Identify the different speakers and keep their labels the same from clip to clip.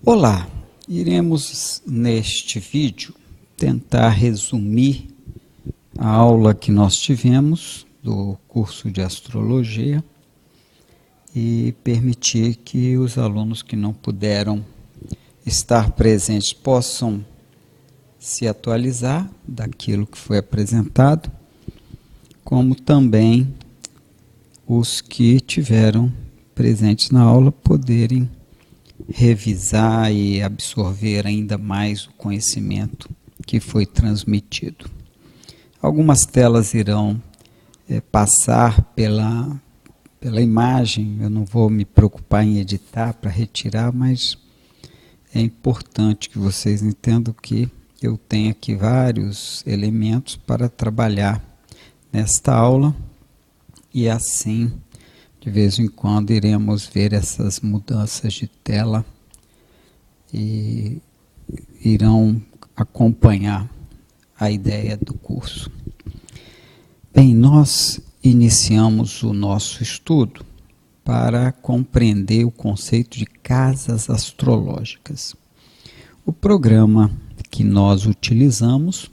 Speaker 1: Olá, iremos neste vídeo tentar resumir a aula que nós tivemos do curso de astrologia e permitir que os alunos que não puderam estar presentes possam se atualizar daquilo que foi apresentado, como também os que tiveram presentes na aula poderem revisar e absorver ainda mais o conhecimento que foi transmitido. Algumas telas irão passar pela imagem, eu não vou me preocupar em editar para retirar, mas é importante que vocês entendam que eu tenho aqui vários elementos para trabalhar nesta aula e assim de vez em quando iremos ver essas mudanças de tela e irão acompanhar a ideia do curso. Bem, nós iniciamos o nosso estudo para compreender o conceito de casas astrológicas. O programa que nós utilizamos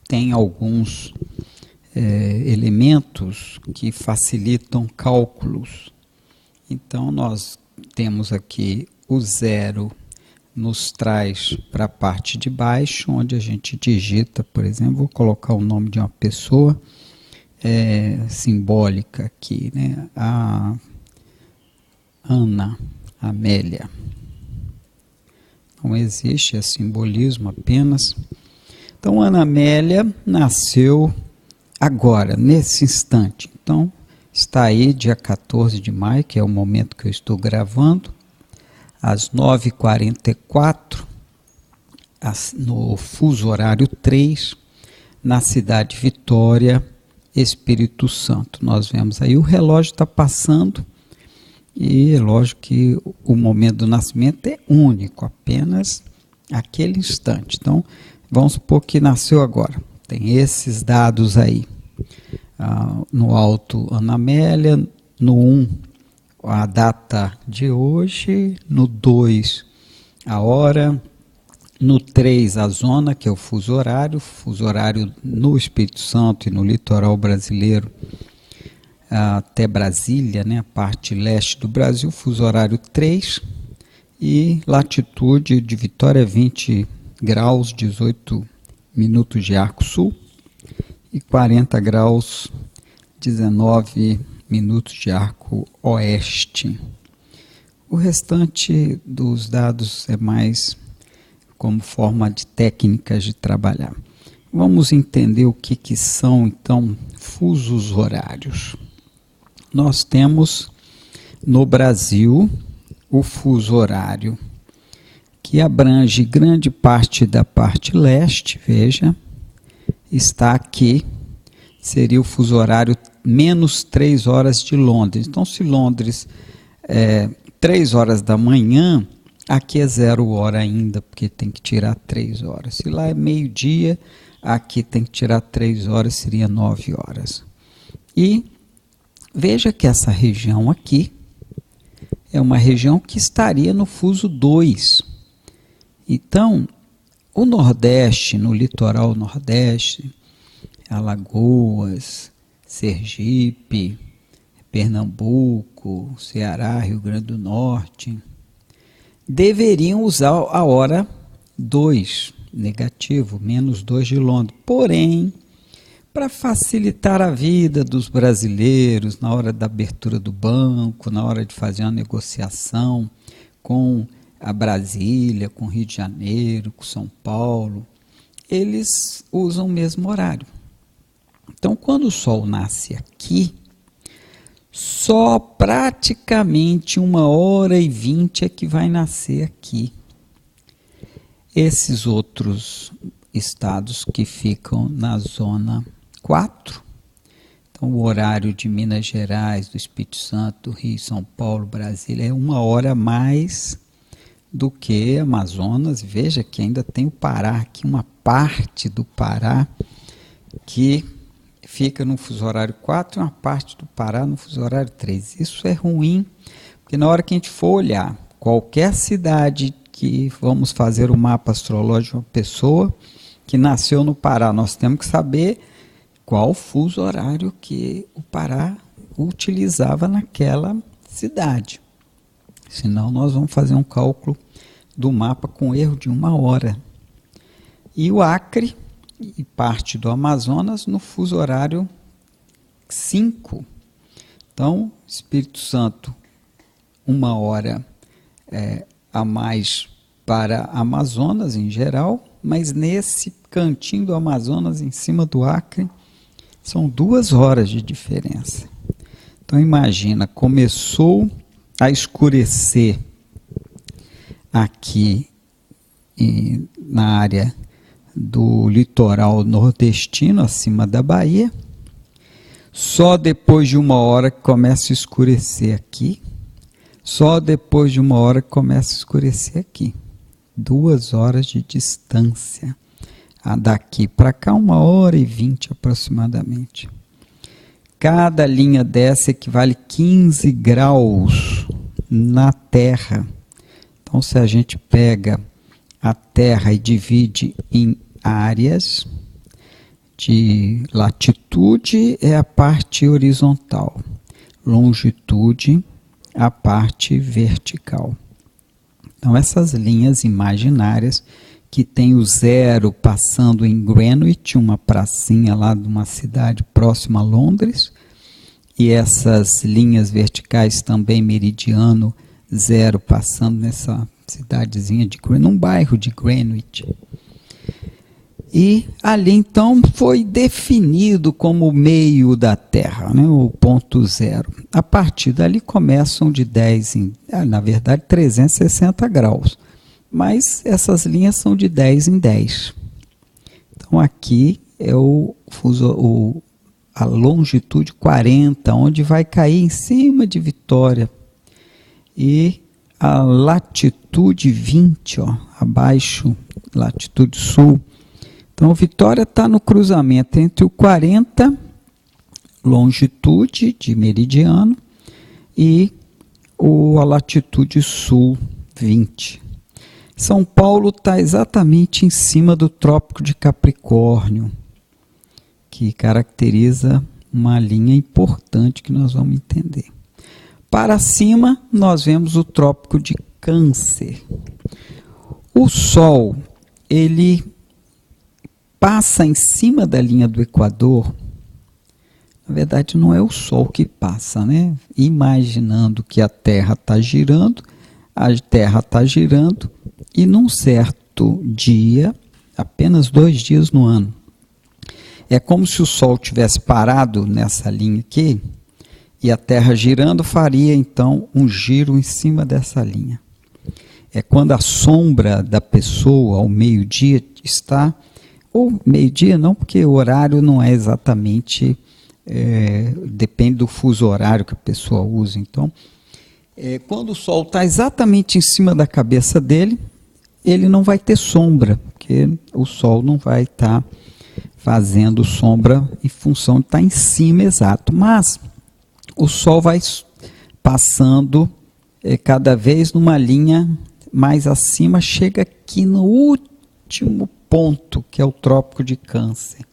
Speaker 1: tem alguns elementos que facilitam cálculos. Então, nós temos aqui o zero, nos traz para a parte de baixo, onde a gente digita, por exemplo, vou colocar o nome de uma pessoa simbólica aqui, né? A Ana Amélia. Não existe simbolismo apenas. Então, Ana Amélia nasceu agora, nesse instante. Então, está aí dia 14 de maio, que é o momento que eu estou gravando, às 9h44, no fuso horário 3, na cidade de Vitória, Espírito Santo. Nós vemos aí, o relógio está passando, e é lógico que o momento do nascimento é único, apenas aquele instante. Então, vamos supor que nasceu agora. Tem esses dados aí. No alto, Ana Amélia. No 1, a data de hoje. No 2, a hora. No 3, a zona, que é o fuso horário. Fuso horário no Espírito Santo e no litoral brasileiro, até Brasília, né, a parte leste do Brasil, fuso horário 3. E latitude de Vitória, 20 graus, 18 minutos de arco sul, e 40 graus, 19 minutos de arco oeste. O restante dos dados é mais como forma de técnicas de trabalhar. Vamos entender o que são, então, fusos horários. Nós temos no Brasil o fuso horário que abrange grande parte da parte leste, veja, está aqui, seria o fuso horário menos 3 horas de Londres. Então, se Londres é 3 horas da manhã, aqui é 0 hora ainda, porque tem que tirar 3 horas. Se lá é meio-dia, aqui tem que tirar 3 horas, seria 9 horas. E veja que essa região aqui é uma região que estaria no fuso 2. Então, o Nordeste, no litoral Nordeste, Alagoas, Sergipe, Pernambuco, Ceará, Rio Grande do Norte, deveriam usar a hora 2, negativo, menos 2 de Londres. Porém, para facilitar a vida dos brasileiros na hora da abertura do banco, na hora de fazer uma negociação com a Brasília, com Rio de Janeiro, com São Paulo, eles usam o mesmo horário. Então, quando o Sol nasce aqui, só praticamente 1h20 é que vai nascer aqui. Esses outros estados que ficam na zona 4, então o horário de Minas Gerais, do Espírito Santo, do Rio, São Paulo, Brasília, é 1 hora mais do que Amazonas. Veja que ainda tem o Pará aqui, uma parte do Pará que fica no fuso horário 4 e uma parte do Pará no fuso horário 3. Isso é ruim, porque na hora que a gente for olhar qualquer cidade que vamos fazer o mapa astrológico de uma pessoa que nasceu no Pará. Nós temos que saber qual fuso horário que o Pará utilizava naquela cidade. Senão nós vamos fazer um cálculo do mapa com erro de 1 hora. E o Acre e parte do Amazonas no fuso horário 5. Então, Espírito Santo, 1 hora a mais para Amazonas em geral, mas nesse cantinho do Amazonas, em cima do Acre, são 2 horas de diferença. Então imagina, começou a escurecer aqui na área do litoral nordestino, acima da Bahia, só depois de 1 hora que começa a escurecer aqui, só depois de 1 hora que começa a escurecer aqui. 2 horas de distância. Daqui para cá, 1h20 aproximadamente. Cada linha dessa equivale 15 graus na Terra. Então, se a gente pega a Terra e divide em áreas, de latitude é a parte horizontal, longitude a parte vertical. Então, essas linhas imaginárias que tem o 0 passando em Greenwich, uma pracinha lá de uma cidade próxima a Londres, e essas linhas verticais também meridiano 0 passando nessa cidadezinha de Greenwich, num bairro de Greenwich. E ali então foi definido como o meio da Terra, né, o ponto 0. A partir dali começam de 10 em, na verdade, 360 graus. Mas essas linhas são de 10 em 10. Então aqui é a longitude 40, onde vai cair em cima de Vitória. E a latitude 20, abaixo, latitude sul. Então Vitória está no cruzamento entre o 40, longitude de meridiano, e a latitude sul 20. São Paulo está exatamente em cima do Trópico de Capricórnio, que caracteriza uma linha importante que nós vamos entender. Para cima, nós vemos o Trópico de Câncer. O Sol, ele passa em cima da linha do Equador. Na verdade, não é o Sol que passa, né? Imaginando que a Terra está girando, e num certo dia, apenas 2 dias no ano, é como se o Sol tivesse parado nessa linha aqui, e a Terra girando faria então um giro em cima dessa linha. É quando a sombra da pessoa ao meio-dia está, ou meio-dia não, porque o horário não é exatamente, depende do fuso horário que a pessoa usa. Então, quando o Sol está exatamente em cima da cabeça dele, ele não vai ter sombra, porque o Sol não vai estar fazendo sombra em função de estar em cima exato. Mas o Sol vai passando cada vez numa linha mais acima, chega aqui no último ponto, que é o Trópico de Câncer,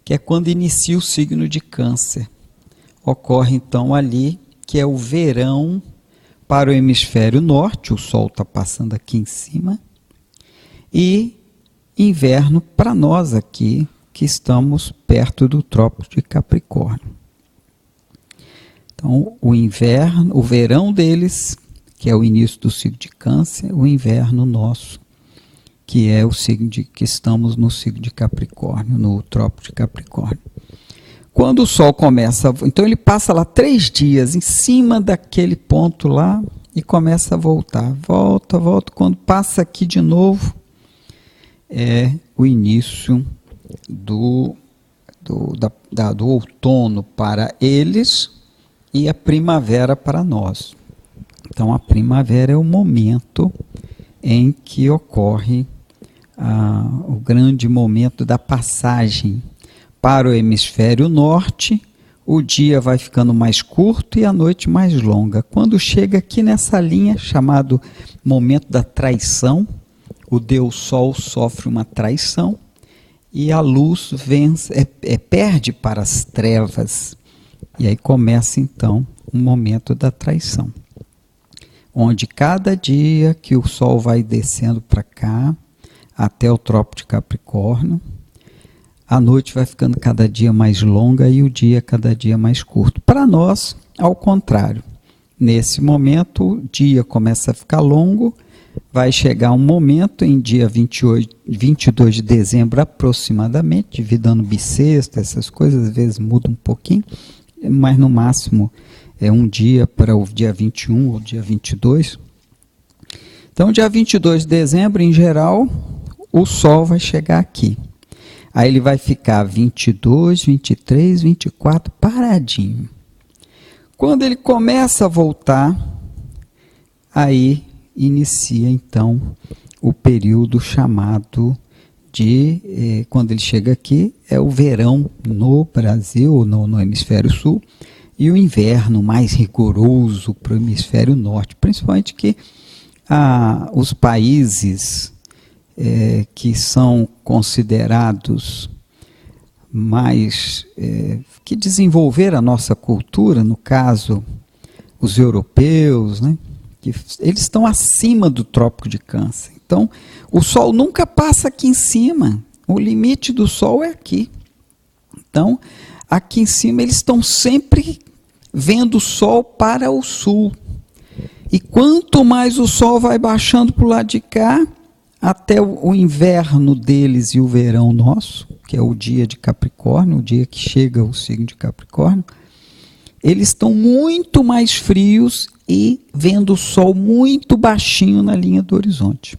Speaker 1: que é quando inicia o signo de Câncer. Ocorre então ali, que é o verão para o hemisfério norte, o Sol está passando aqui em cima, e inverno para nós aqui, que estamos perto do Trópico de Capricórnio. Então, o verão deles, que é o início do signo de Câncer, o inverno nosso, que é o signo que estamos no signo de Capricórnio, no Trópico de Capricórnio. Quando o Sol começa, então ele passa lá 3 dias em cima daquele ponto lá e começa a voltar. Volta. Quando passa aqui de novo, é o início do outono para eles e a primavera para nós. Então a primavera é o momento em que ocorre o grande momento da passagem para o hemisfério norte. o dia vai ficando mais curto e a noite mais longa. Quando chega aqui nessa linha, chamado momento da traição, o Deus Sol sofre uma traição e a luz perde para as trevas. E aí começa então o momento da traição, onde cada dia que o Sol vai descendo para cá, até o Trópico de Capricórnio, a noite vai ficando cada dia mais longa e o dia cada dia mais curto. Para nós, ao contrário, nesse momento o dia começa a ficar longo, vai chegar um momento em dia 22 de dezembro aproximadamente, devido ao ano bissexto, essas coisas às vezes mudam um pouquinho, mas no máximo é um dia para o dia 21 ou dia 22. Então, dia 22 de dezembro, em geral, o Sol vai chegar aqui. Aí ele vai ficar 22, 23, 24, paradinho. Quando ele começa a voltar, aí inicia então o período chamado de, quando ele chega aqui, é o verão no Brasil, no hemisfério sul, e o inverno mais rigoroso para o hemisfério norte, principalmente que os países que são considerados mais, que desenvolveram a nossa cultura, no caso, os europeus, né, que eles estão acima do Trópico de Câncer. Então, o Sol nunca passa aqui em cima, o limite do Sol é aqui. Então, aqui em cima eles estão sempre vendo o Sol para o sul. E quanto mais o Sol vai baixando para o lado de cá, até o inverno deles e o verão nosso, que é o dia de Capricórnio, o dia que chega o signo de Capricórnio, eles estão muito mais frios e vendo o Sol muito baixinho na linha do horizonte.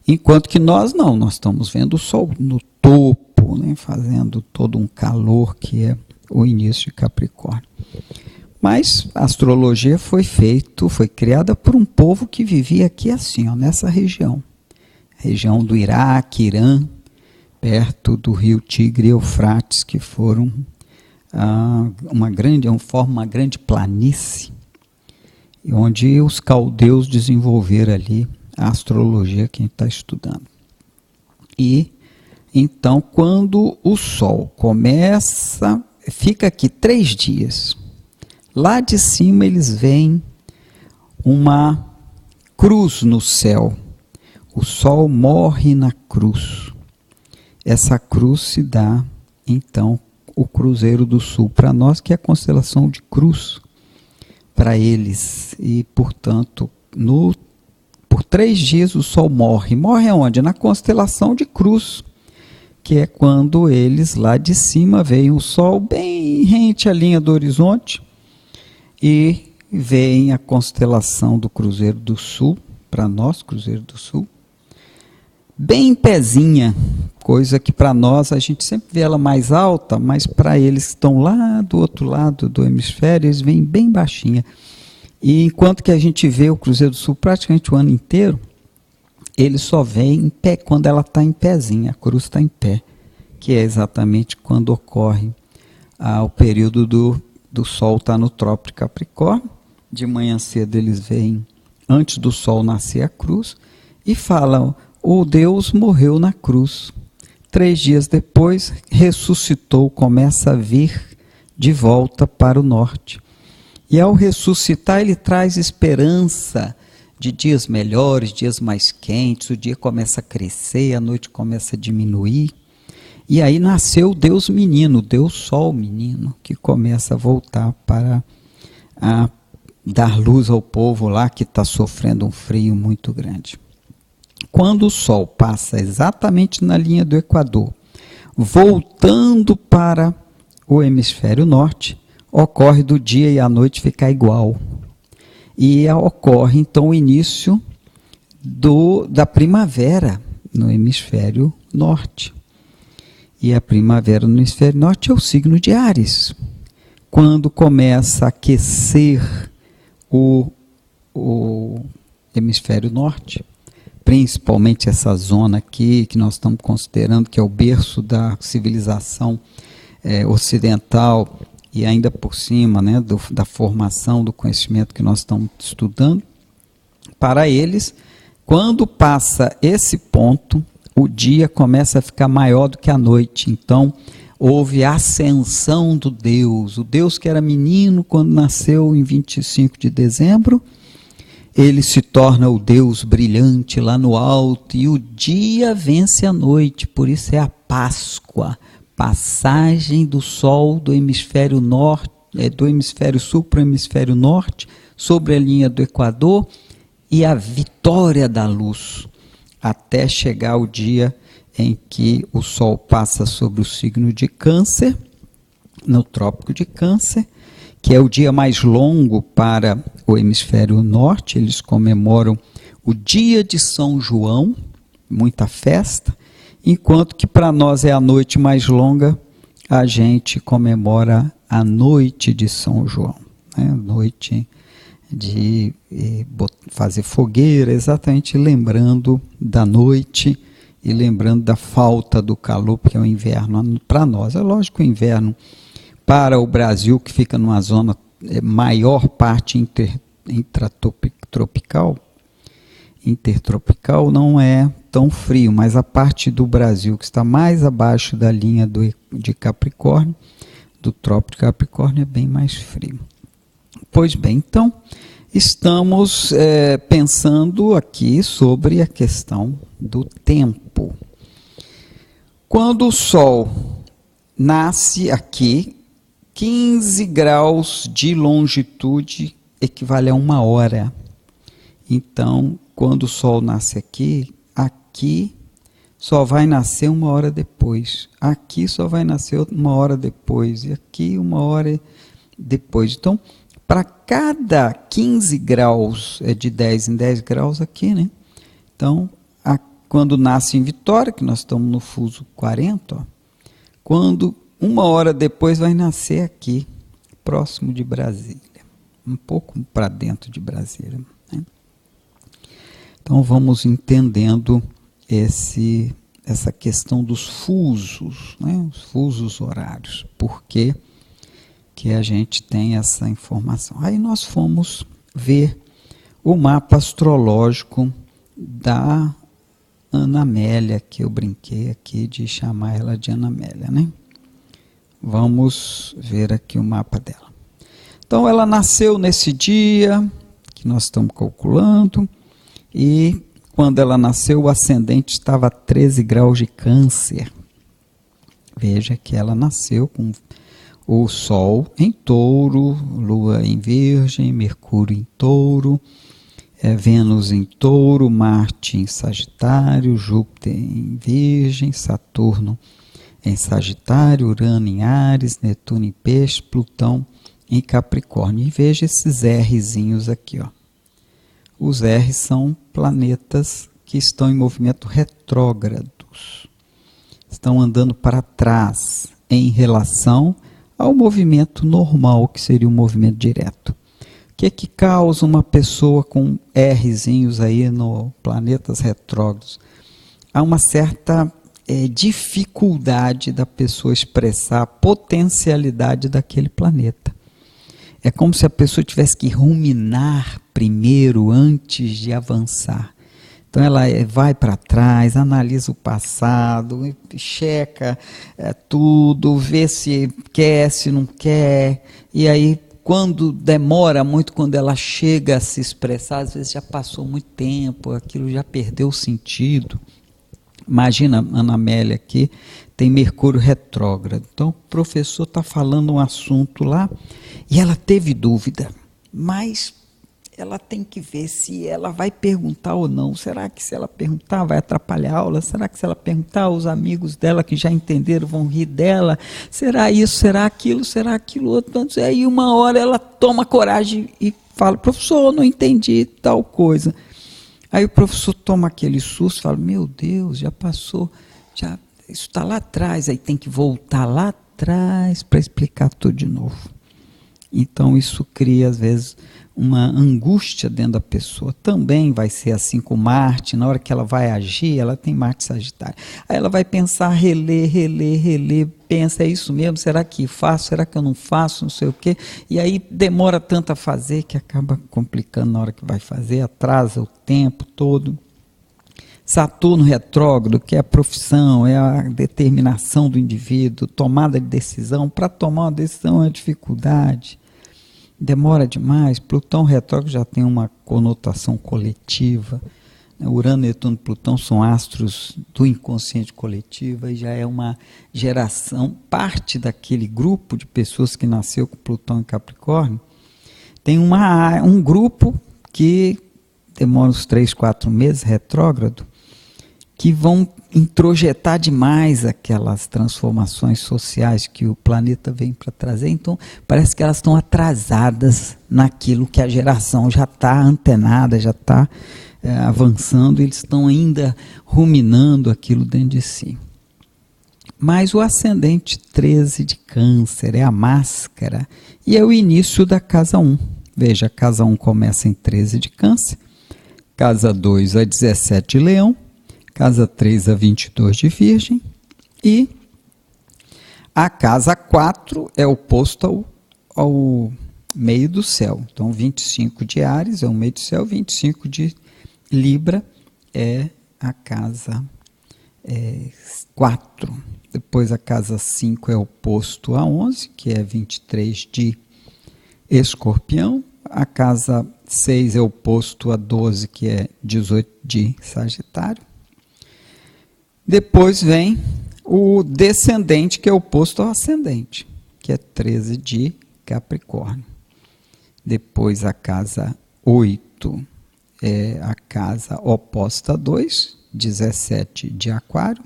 Speaker 1: Enquanto que nós não, nós estamos vendo o Sol no topo, né, fazendo todo um calor que é o início de Capricórnio. Mas a astrologia foi criada por um povo que vivia aqui assim, ó, nessa região do Iraque, Irã, perto do rio Tigre e Eufrates, que foram uma grande planície, onde os caldeus desenvolveram ali a astrologia que a gente está estudando. E então, quando o Sol começa, fica aqui 3 dias. Lá de cima eles veem uma cruz no céu. O Sol morre na cruz. Essa cruz se dá, então, o Cruzeiro do Sul. Para nós, que é a constelação de Cruz, para eles. E, portanto, por 3 dias o Sol morre. Morre aonde? Na constelação de Cruz, que é quando eles, lá de cima, veem o Sol bem rente à linha do horizonte, e vem a constelação do Cruzeiro do Sul, para nós, Cruzeiro do Sul, bem em pezinha, coisa que para nós a gente sempre vê ela mais alta, mas para eles que estão lá do outro lado do hemisfério, eles vêm bem baixinha. E enquanto que a gente vê o Cruzeiro do Sul praticamente o ano inteiro, ele só vem em pé quando ela está em pezinha, a cruz está em pé, que é exatamente quando ocorre o período do Sol estar no Trópico de Capricórnio. De manhã cedo eles veem, antes do Sol nascer, a cruz, e falam, o Deus morreu na cruz. 3 dias depois, ressuscitou, começa a vir de volta para o norte. E ao ressuscitar, ele traz esperança de dias melhores, dias mais quentes, o dia começa a crescer, a noite começa a diminuir. E aí nasceu o Deus menino, o Deus Sol menino, que começa a voltar para dar luz ao povo lá que está sofrendo um frio muito grande. Quando o Sol passa exatamente na linha do Equador, voltando para o hemisfério norte, ocorre do dia e a noite ficar igual. E ocorre então o início da primavera no hemisfério norte. E a primavera no hemisfério norte é o signo de Áries. Quando começa a aquecer o hemisfério norte, principalmente essa zona aqui, que nós estamos considerando que é o berço da civilização ocidental, e ainda por cima, né, da formação do conhecimento que nós estamos estudando, para eles, quando passa esse ponto, o dia começa a ficar maior do que a noite. Então, houve a ascensão do Deus. O Deus que era menino quando nasceu em 25 de dezembro, ele se torna o Deus brilhante lá no alto, e o dia vence a noite. Por isso é a Páscoa, passagem do sol do hemisfério norte, do hemisfério sul para o hemisfério norte, sobre a linha do Equador, e a vitória da luz, até chegar o dia em que o Sol passa sobre o signo de Câncer, no Trópico de Câncer, que é o dia mais longo para o hemisfério norte. Eles comemoram o dia de São João, muita festa, enquanto que para nós é a noite mais longa, a gente comemora a noite de São João, né? Noite de fazer fogueira, exatamente lembrando da noite e lembrando da falta do calor, porque é o inverno para nós. É lógico que o inverno para o Brasil, que fica numa zona maior parte intertropical, não é tão frio, mas a parte do Brasil que está mais abaixo da linha de Capricórnio, do Trópico de Capricórnio, é bem mais frio. Pois bem, então, estamos pensando aqui sobre a questão do tempo. Quando o Sol nasce aqui, 15 graus de longitude equivale a 1 hora. Então, quando o Sol nasce aqui só vai nascer 1 hora depois. Aqui só vai nascer 1 hora depois. E aqui 1 hora depois. Então, para cada 15 graus, é de 10 em 10 graus aqui, né? Então, quando nasce em Vitória, que nós estamos no fuso 40, ó, quando 1 hora depois vai nascer aqui, próximo de Brasília, um pouco para dentro de Brasília, né? Então, vamos entendendo essa questão dos fusos, né? Os fusos horários, por que a gente tem essa informação. Aí nós fomos ver o mapa astrológico da Ana Amélia, que eu brinquei aqui de chamar ela de Ana Amélia, né? Vamos ver aqui o mapa dela. Então, ela nasceu nesse dia que nós estamos calculando, e quando ela nasceu, o ascendente estava a 13 graus de Câncer. Veja que ela nasceu com o Sol em Touro, Lua em Virgem, Mercúrio em Touro, Vênus em Touro, Marte em Sagitário, Júpiter em Virgem, Saturno em Sagitário, Urano em Áries, Netuno em Peixe, Plutão em Capricórnio. E veja esses Rzinhos aqui, ó. Os R's são planetas que estão em movimento retrógrados, estão andando para trás em relação ao movimento normal, que seria um movimento direto. O que causa uma pessoa com Rzinhos aí no planetas retrógrados? Há uma certa dificuldade da pessoa expressar a potencialidade daquele planeta. É como se a pessoa tivesse que ruminar primeiro antes de avançar. Então ela vai para trás, analisa o passado, checa tudo, vê se quer, se não quer, e aí quando demora muito, quando ela chega a se expressar, às vezes já passou muito tempo, aquilo já perdeu o sentido. Imagina a Ana Amélia aqui, tem Mercúrio retrógrado. Então o professor está falando um assunto lá e ela teve dúvida, mas ela tem que ver se ela vai perguntar ou não. Será que se ela perguntar vai atrapalhar a aula? Será que se ela perguntar, os amigos dela que já entenderam vão rir dela? Será isso, será aquilo outro? Então, aí uma hora ela toma coragem e fala, professor, eu não entendi tal coisa. Aí o professor toma aquele susto e fala, meu Deus, já passou, isso está lá atrás, aí tem que voltar lá atrás para explicar tudo de novo. Então isso cria às vezes uma angústia dentro da pessoa. Também vai ser assim com Marte, na hora que ela vai agir, ela tem Marte Sagitário. Aí ela vai pensar, reler, pensa, é isso mesmo? Será que faço? Será que eu não faço? Não sei o quê. E aí demora tanto a fazer que acaba complicando na hora que vai fazer, atrasa o tempo todo. Saturno retrógrado, que é a profissão, é a determinação do indivíduo, tomada de decisão. Para tomar uma decisão é dificuldade. Demora demais. Plutão retrógrado já tem uma conotação coletiva. Urano, Netuno e Plutão são astros do inconsciente coletivo e já é uma geração, parte daquele grupo de pessoas que nasceu com Plutão em Capricórnio. Tem um grupo que demora uns 3, 4 meses, retrógrado, que vão introjetar demais aquelas transformações sociais que o planeta vem para trazer. Então, parece que elas estão atrasadas naquilo que a geração já está antenada, já está avançando, eles estão ainda ruminando aquilo dentro de si. Mas o ascendente 13 de Câncer é a máscara e é o início da casa 1. Veja, a casa 1 começa em 13 de Câncer, casa 2 a 17 de Leão, casa 3 a 22 de Virgem e a casa 4 é oposto ao meio do céu. Então 25 de Áries é o meio do céu, 25 de Libra é a casa 4. Depois a casa 5 é oposto a 11, que é 23 de Escorpião. A casa 6 é oposto a 12, que é 18 de Sagitário. Depois vem o descendente, que é oposto ao ascendente, que é 13 de Capricórnio. Depois a casa 8 é a casa oposta a 2, 17 de Aquário.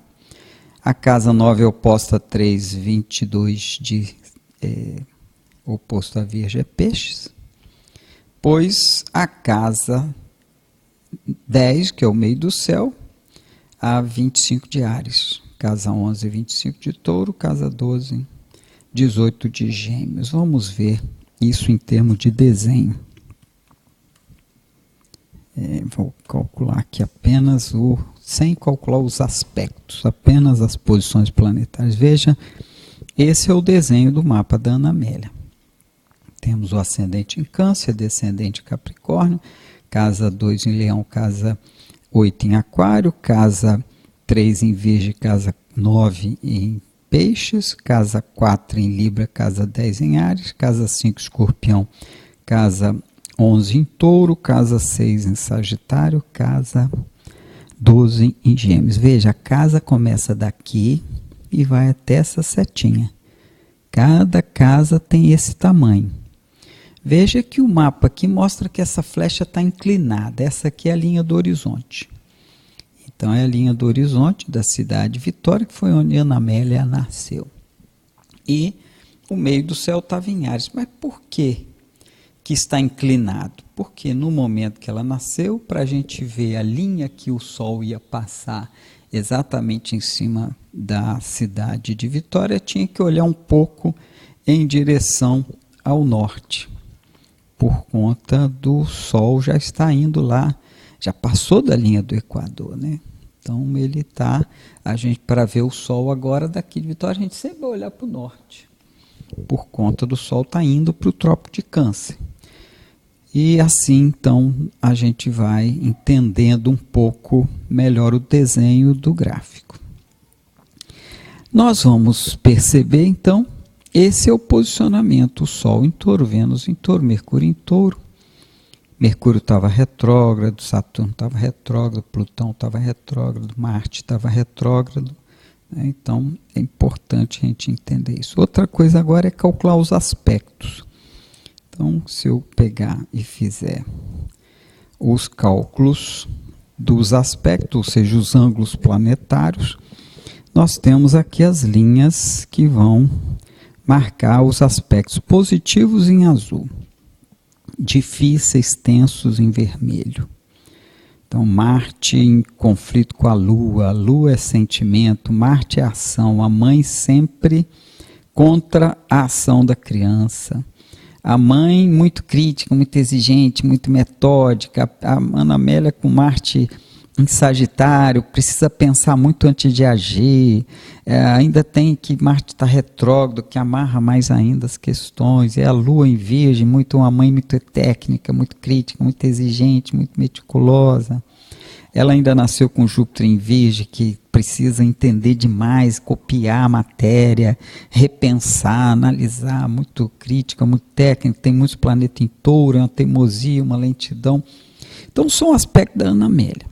Speaker 1: A casa 9 é oposta a 3, 22 de oposto a Virgem é Peixes. Pois a casa 10, que é o meio do céu, a 25 de Áries. Casa 11, 25 de Touro. Casa 12, 18 de Gêmeos. Vamos ver isso em termos de desenho. Vou calcular aqui apenas sem calcular os aspectos, apenas as posições planetárias. Veja, esse é o desenho do mapa da Ana Amélia. Temos o ascendente em Câncer, descendente em Capricórnio, casa 2 em Leão, casa 8 em Aquário, casa 3 em Virgem, casa 9 em Peixes, casa 4 em Libra, casa 10 em Áries, casa 5 Escorpião, casa 11 em Touro, casa 6 em Sagitário, casa 12 em Gêmeos. Veja, a casa começa daqui e vai até essa setinha. Cada casa tem esse tamanho. Veja que o mapa aqui mostra que essa flecha está inclinada. Essa aqui é a linha do horizonte. Então é a linha do horizonte da cidade de Vitória, que foi onde Ana Amélia nasceu. E o meio do céu estava em Áries. Mas por quê que está inclinado? Porque no momento que ela nasceu, para a gente ver a linha que o Sol ia passar exatamente em cima da cidade de Vitória, tinha que olhar um pouco em direção ao norte, por conta do Sol já está indo lá, já passou da linha do Equador, né? Então ele está, a gente para ver o Sol agora daqui de Vitória, a gente sempre vai olhar para o norte, por conta do Sol estar indo para o Trópico de Câncer. E assim, então, a gente vai entendendo um pouco melhor o desenho do gráfico. Nós vamos perceber, então, esse é o posicionamento, o Sol em Touro, Vênus em Touro, Mercúrio em Touro. Mercúrio estava retrógrado, Saturno estava retrógrado, Plutão estava retrógrado, Marte estava retrógrado. Né? Então, é importante a gente entender isso. Outra coisa agora é calcular os aspectos. Então, se eu pegar e fizer os cálculos dos aspectos, ou seja, os ângulos planetários, nós temos aqui as linhas que vão marcar os aspectos positivos em azul, difíceis, tensos em vermelho. Então, Marte em conflito com a Lua é sentimento, Marte é ação, a mãe sempre contra a ação da criança. A mãe muito crítica, muito exigente, muito metódica. A Ana Amélia com Marte em Sagitário, precisa pensar muito antes de agir. Ainda tem que Marte está retrógrado, que amarra mais ainda as questões. É a Lua em Virgem, uma mãe muito técnica, muito crítica, muito exigente, muito meticulosa. Ela ainda nasceu com Júpiter em Virgem, que precisa entender demais, copiar a matéria, repensar, analisar, muito crítica, muito técnica, tem muitos planetas em Touro, uma teimosia, uma lentidão. Então, são aspectos da Ana Amélia.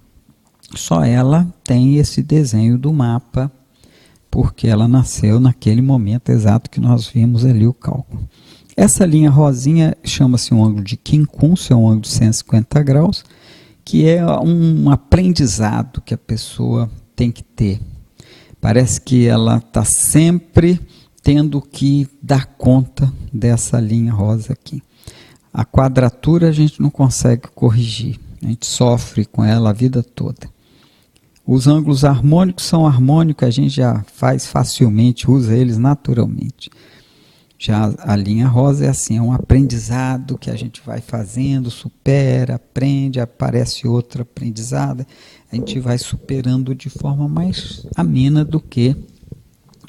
Speaker 1: Só ela tem esse desenho do mapa, porque ela nasceu naquele momento exato que nós vimos ali o cálculo. Essa linha rosinha chama-se um ângulo de quincúncio, é um ângulo de 150 graus, que é um aprendizado que a pessoa tem que ter. Parece que ela está sempre tendo que dar conta dessa linha rosa aqui. A quadratura a gente não consegue corrigir, a gente sofre com ela a vida toda. Os ângulos harmônicos são harmônicos, a gente já faz facilmente, usa eles naturalmente. Já a linha rosa é assim, é um aprendizado que a gente vai fazendo, supera, aprende, aparece outra aprendizada, a gente vai superando de forma mais amena do que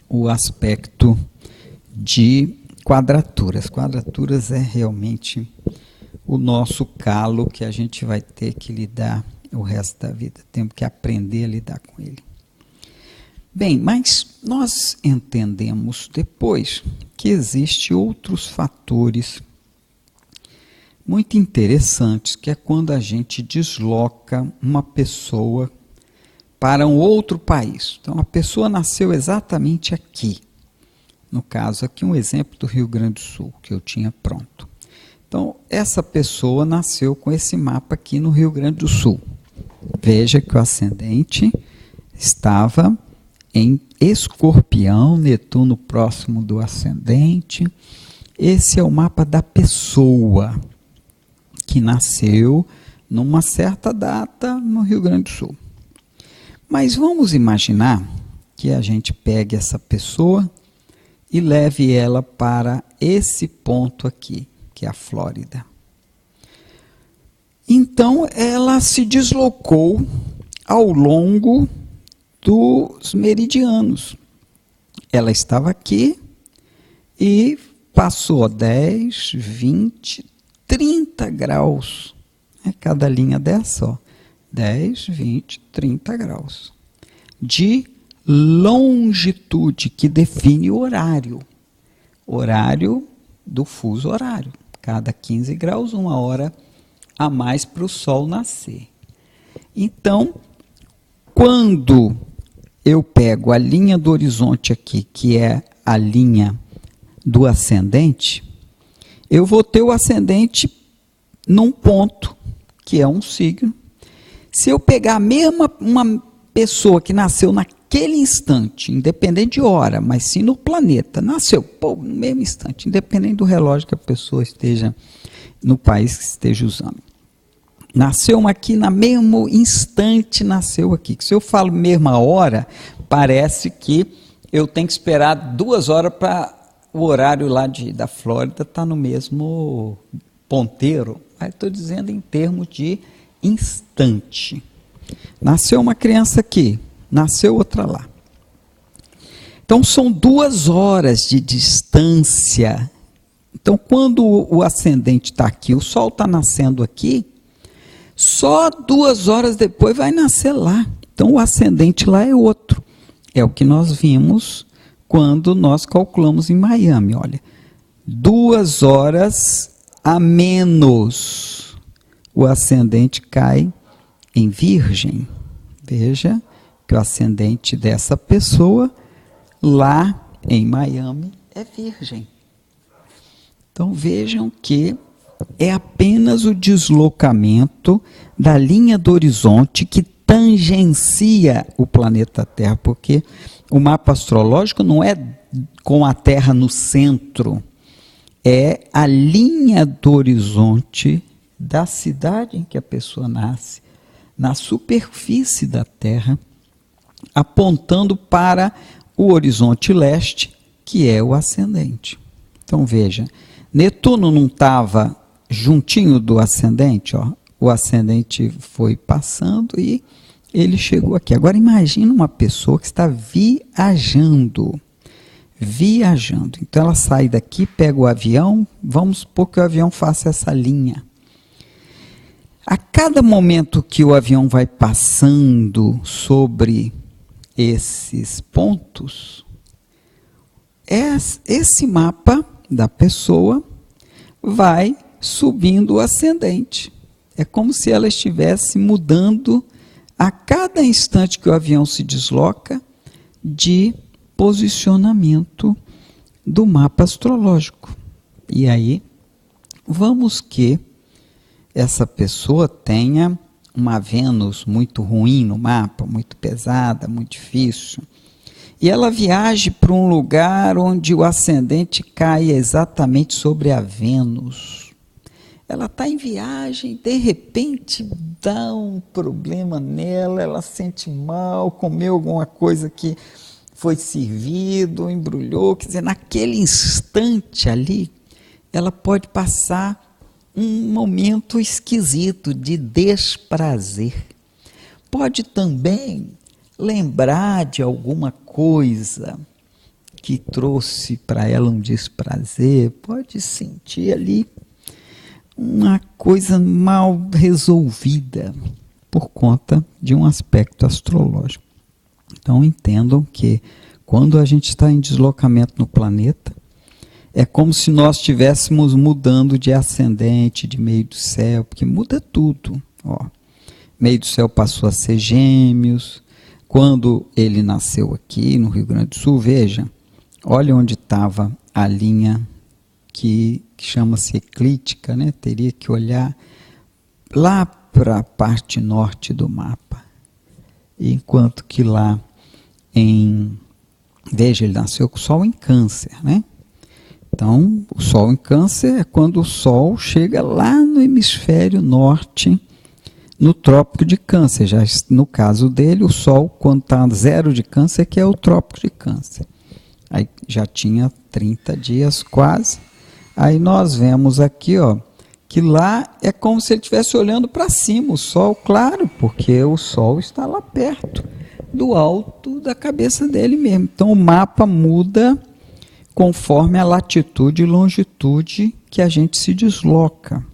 Speaker 1: o aspecto de quadraturas. Quadraturas é realmente o nosso calo que a gente vai ter que lidar o resto da vida, temos que aprender a lidar com ele. Bem, mas nós entendemos depois que existem outros fatores muito interessantes, que é quando a gente desloca uma pessoa para um outro país. Então, a pessoa nasceu exatamente aqui. No caso, aqui um exemplo do Rio Grande do Sul, que eu tinha pronto. Então, essa pessoa nasceu com esse mapa aqui no Rio Grande do Sul. Veja que o ascendente estava em Escorpião, Netuno próximo do ascendente. Esse é o mapa da pessoa que nasceu numa certa data no Rio Grande do Sul. Mas vamos imaginar que a gente pegue essa pessoa e leve ela para esse ponto aqui, que é a Flórida. Então, ela se deslocou ao longo dos meridianos. Ela estava aqui e passou 10, 20, 30 graus. Cada linha dessa, ó, 10, 20, 30 graus. De longitude, que define o horário. Horário do fuso horário. Cada 15 graus, 1 hora a mais para o Sol nascer. Então, quando eu pego a linha do horizonte aqui, que é a linha do ascendente, eu vou ter o ascendente num ponto, que é um signo. Se eu pegar uma pessoa que nasceu naquele instante, independente de hora, mas sim no planeta, nasceu no mesmo instante, independente do relógio que a pessoa esteja no país que esteja usando. Nasceu aqui no mesmo instante, nasceu aqui. Se eu falo mesma hora, parece que eu tenho que esperar 2 horas para o horário lá da Flórida estar no mesmo ponteiro. Aí estou dizendo em termos de instante. Nasceu uma criança aqui, nasceu outra lá. Então são 2 horas de distância. Então quando o ascendente está aqui, o Sol está nascendo aqui, só 2 horas depois vai nascer lá. Então o ascendente lá é outro. É o que nós vimos quando nós calculamos em Miami. Olha, 2 horas a menos o ascendente cai em Virgem. Veja que o ascendente dessa pessoa lá em Miami é Virgem. Então vejam que é apenas o deslocamento da linha do horizonte que tangencia o planeta Terra, porque o mapa astrológico não é com a Terra no centro, é a linha do horizonte da cidade em que a pessoa nasce, na superfície da Terra, apontando para o horizonte leste, que é o ascendente. Então veja, Netuno não estava juntinho do ascendente, ó. O ascendente foi passando e ele chegou aqui. Agora imagina uma pessoa que está viajando. Então ela sai daqui, pega o avião, vamos supor que o avião faça essa linha. A cada momento que o avião vai passando sobre esses pontos, esse mapa da pessoa vai subindo o ascendente. É como se ela estivesse mudando a cada instante que o avião se desloca de posicionamento do mapa astrológico. E aí, vamos que essa pessoa tenha uma Vênus muito ruim no mapa, muito pesada, muito difícil, e ela viaje para um lugar onde o ascendente cai exatamente sobre a Vênus. Ela está em viagem, de repente dá um problema nela, ela sente mal, comeu alguma coisa que foi servido, embrulhou, quer dizer, naquele instante ali, ela pode passar um momento esquisito de desprazer. Pode também lembrar de alguma coisa que trouxe para ela um desprazer, pode sentir ali uma coisa mal resolvida por conta de um aspecto astrológico. Então entendam que quando a gente está em deslocamento no planeta, é como se nós estivéssemos mudando de ascendente, de meio do céu, porque muda tudo. Ó, meio do céu passou a ser Gêmeos. Quando ele nasceu aqui no Rio Grande do Sul, veja, olha onde estava a linha que chama-se eclíptica, né? Teria que olhar lá para a parte norte do mapa. Enquanto que lá veja, ele nasceu com o Sol em Câncer, né? Então, o Sol em Câncer é quando o Sol chega lá no hemisfério norte, no Trópico de Câncer. Já no caso dele, o Sol, quando está 0 de Câncer, que é o Trópico de Câncer. Aí já tinha 30 dias quase. Aí nós vemos aqui, ó, que lá é como se ele estivesse olhando para cima, o Sol, claro, porque o Sol está lá perto do alto da cabeça dele mesmo. Então o mapa muda conforme a latitude e longitude que a gente se desloca.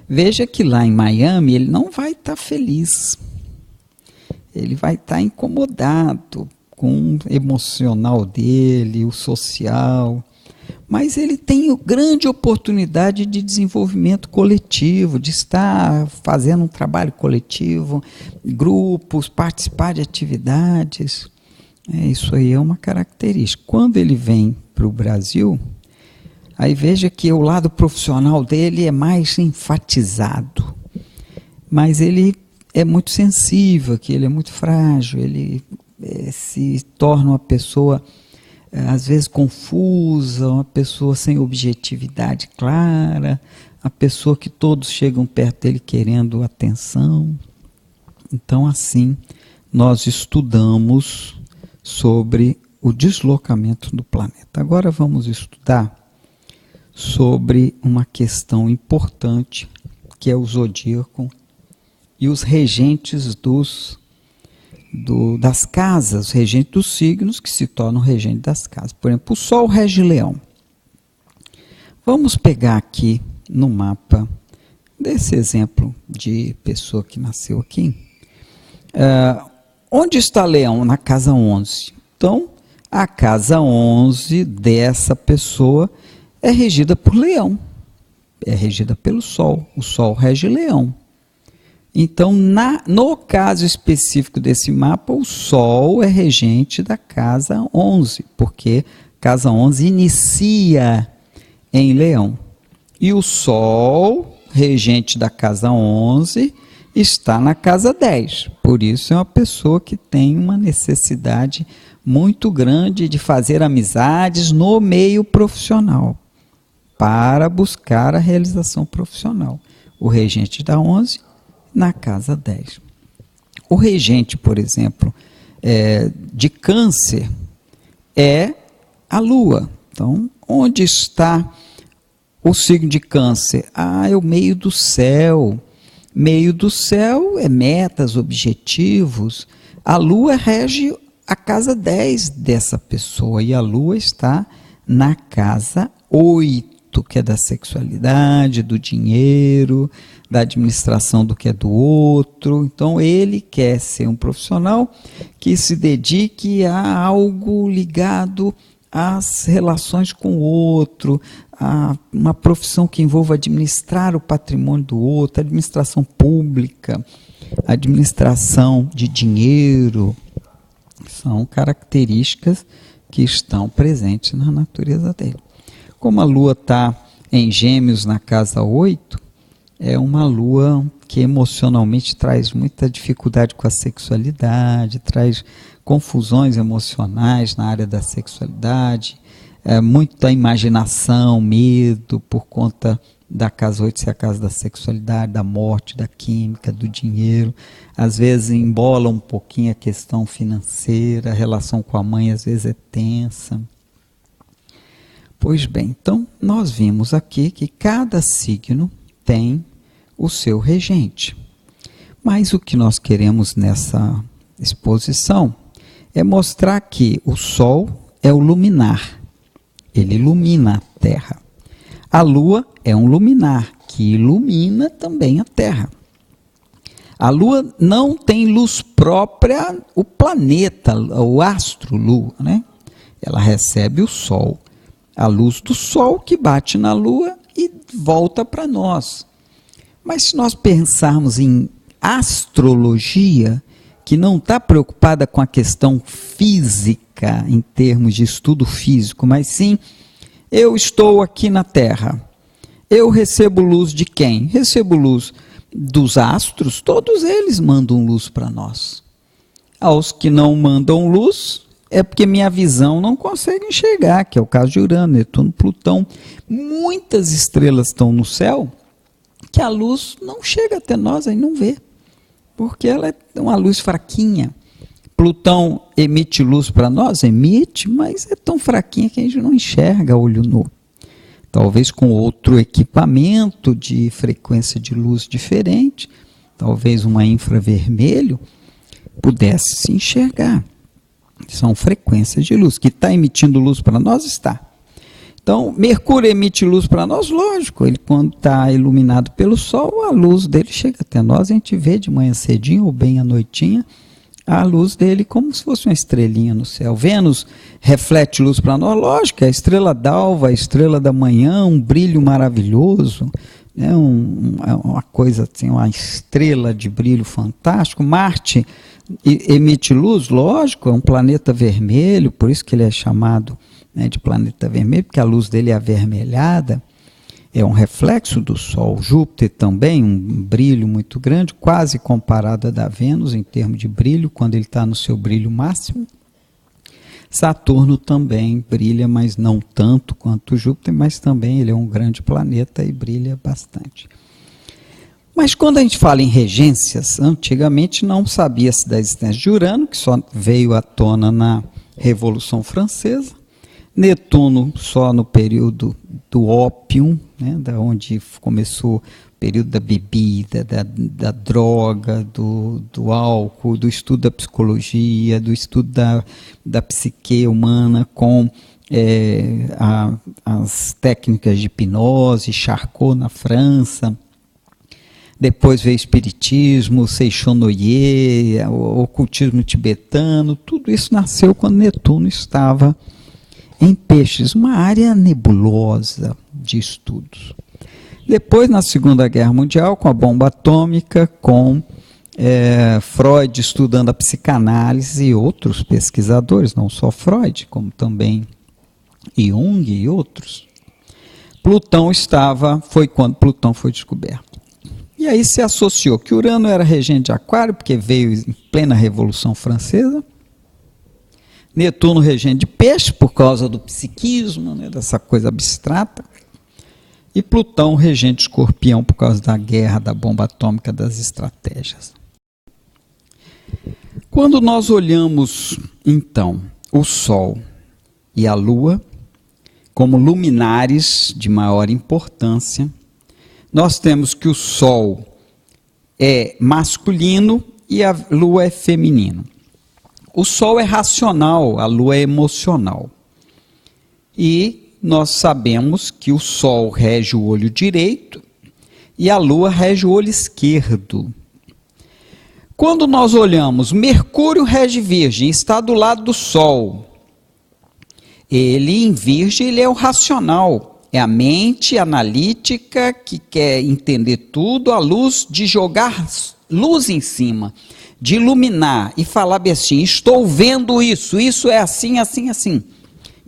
Speaker 1: Veja que lá em Miami ele não vai estar feliz. Ele vai estar incomodado com o emocional dele, o social. Mas ele tem grande oportunidade de desenvolvimento coletivo, de estar fazendo um trabalho coletivo, grupos, participar de atividades. Isso aí é uma característica. Quando ele vem para o Brasil, aí veja que o lado profissional dele é mais enfatizado. Mas ele é muito sensível, que ele é muito frágil, ele se torna uma pessoa às vezes confusa, uma pessoa sem objetividade clara, a pessoa que todos chegam perto dele querendo atenção. Então, assim, nós estudamos sobre o deslocamento do planeta. Agora vamos estudar sobre uma questão importante, que é o zodíaco e os regentes das casas, os regentes dos signos que se tornam regentes das casas. Por exemplo, o Sol rege Leão. Vamos pegar aqui no mapa desse exemplo de pessoa que nasceu aqui. Onde está Leão? Na casa 11. Então, a casa 11 dessa pessoa é regida por Leão. É regida pelo Sol. O Sol rege Leão. Então, no caso específico desse mapa, o Sol é regente da casa 11, porque casa 11 inicia em Leão. E o Sol, regente da casa 11, está na casa 10. Por isso é uma pessoa que tem uma necessidade muito grande de fazer amizades no meio profissional, para buscar a realização profissional. O regente da 11 na casa 10. O regente, por exemplo, de Câncer é a Lua. Então, Onde está o signo de Câncer? É o meio do céu. Meio do céu é metas, objetivos. A Lua rege a casa 10 dessa pessoa e a Lua está na casa 8, que é da sexualidade, do dinheiro, da administração do que é do outro. Então ele quer ser um profissional que se dedique a algo ligado às relações com o outro, a uma profissão que envolva administrar o patrimônio do outro, administração pública, administração de dinheiro. São características que estão presentes na natureza dele. Como a Lua está em Gêmeos na casa 8, é uma Lua que emocionalmente traz muita dificuldade com a sexualidade, traz confusões emocionais na área da sexualidade, muita imaginação, medo por conta da casa 8 ser a casa da sexualidade, da morte, da química, do dinheiro. Às vezes embola um pouquinho a questão financeira, a relação com a mãe às vezes é tensa. Pois bem, então nós vimos aqui que cada signo tem o seu regente. Mas o que nós queremos nessa exposição é mostrar que o Sol é o luminar, ele ilumina a Terra. A Lua é um luminar que ilumina também a Terra. A Lua não tem luz própria, o planeta, o astro Lua, né? Ela recebe o Sol, a luz do Sol que bate na Lua e volta para nós. Mas se nós pensarmos em astrologia, que não está preocupada com a questão física, em termos de estudo físico, mas sim, eu estou aqui na Terra, eu recebo luz de quem? Recebo luz dos astros, todos eles mandam luz para nós. Aos que não mandam luz, é porque minha visão não consegue enxergar, que é o caso de Urano, Netuno, Plutão. Muitas estrelas estão no céu que a luz não chega até nós, aí não vê, porque ela é uma luz fraquinha. Plutão emite luz para nós? Emite, mas é tão fraquinha que a gente não enxerga a olho nu. Talvez com outro equipamento de frequência de luz diferente, talvez uma infravermelho, pudesse se enxergar. São frequências de luz. Que está emitindo luz para nós? Está. Então, Mercúrio emite luz para nós? Lógico, ele quando está iluminado pelo Sol, a luz dele chega até nós, a gente vê de manhã cedinho ou bem à noitinha, a luz dele como se fosse uma estrelinha no céu. Vênus reflete luz para nós? Lógico, a estrela d'alva, a estrela da manhã, um brilho maravilhoso, né? Uma coisa assim, uma estrela de brilho fantástico. Marte emite luz? Lógico, é um planeta vermelho, por isso que ele é chamado, né, de planeta vermelho, porque a luz dele é avermelhada, é um reflexo do Sol. Júpiter também, um brilho muito grande, quase comparado a da Vênus em termos de brilho, quando ele está no seu brilho máximo. Saturno também brilha, mas não tanto quanto Júpiter, mas também ele é um grande planeta e brilha bastante. Mas quando a gente fala em regências, antigamente não sabia-se da existência de Urano, que só veio à tona na Revolução Francesa, Netuno só no período do ópio, né, da onde começou o período da bebida, da droga, do álcool, do estudo da psicologia, do estudo da psique humana com as técnicas de hipnose, Charcot na França. Depois veio o espiritismo, Seixonoye, o ocultismo tibetano, tudo isso nasceu quando Netuno estava em Peixes, uma área nebulosa de estudos. Depois, na Segunda Guerra Mundial, com a bomba atômica, com Freud estudando a psicanálise e outros pesquisadores, não só Freud, como também Jung e outros, foi quando Plutão foi descoberto. E aí se associou que Urano era regente de Aquário, porque veio em plena Revolução Francesa, Netuno regente de Peixe, por causa do psiquismo, né, dessa coisa abstrata, e Plutão regente de Escorpião, por causa da guerra, da bomba atômica, das estratégias. Quando nós olhamos, então, o Sol e a Lua, como luminares de maior importância. Nós temos que o Sol é masculino e a Lua é feminino. O Sol é racional, a Lua é emocional. E nós sabemos que o Sol rege o olho direito e a Lua rege o olho esquerdo. Quando nós olhamos, Mercúrio rege Virgem, está do lado do Sol. Ele, em Virgem, ele é o racional. É a mente analítica que quer entender tudo à luz de jogar luz em cima, de iluminar e falar bem assim, estou vendo isso é assim, assim, assim.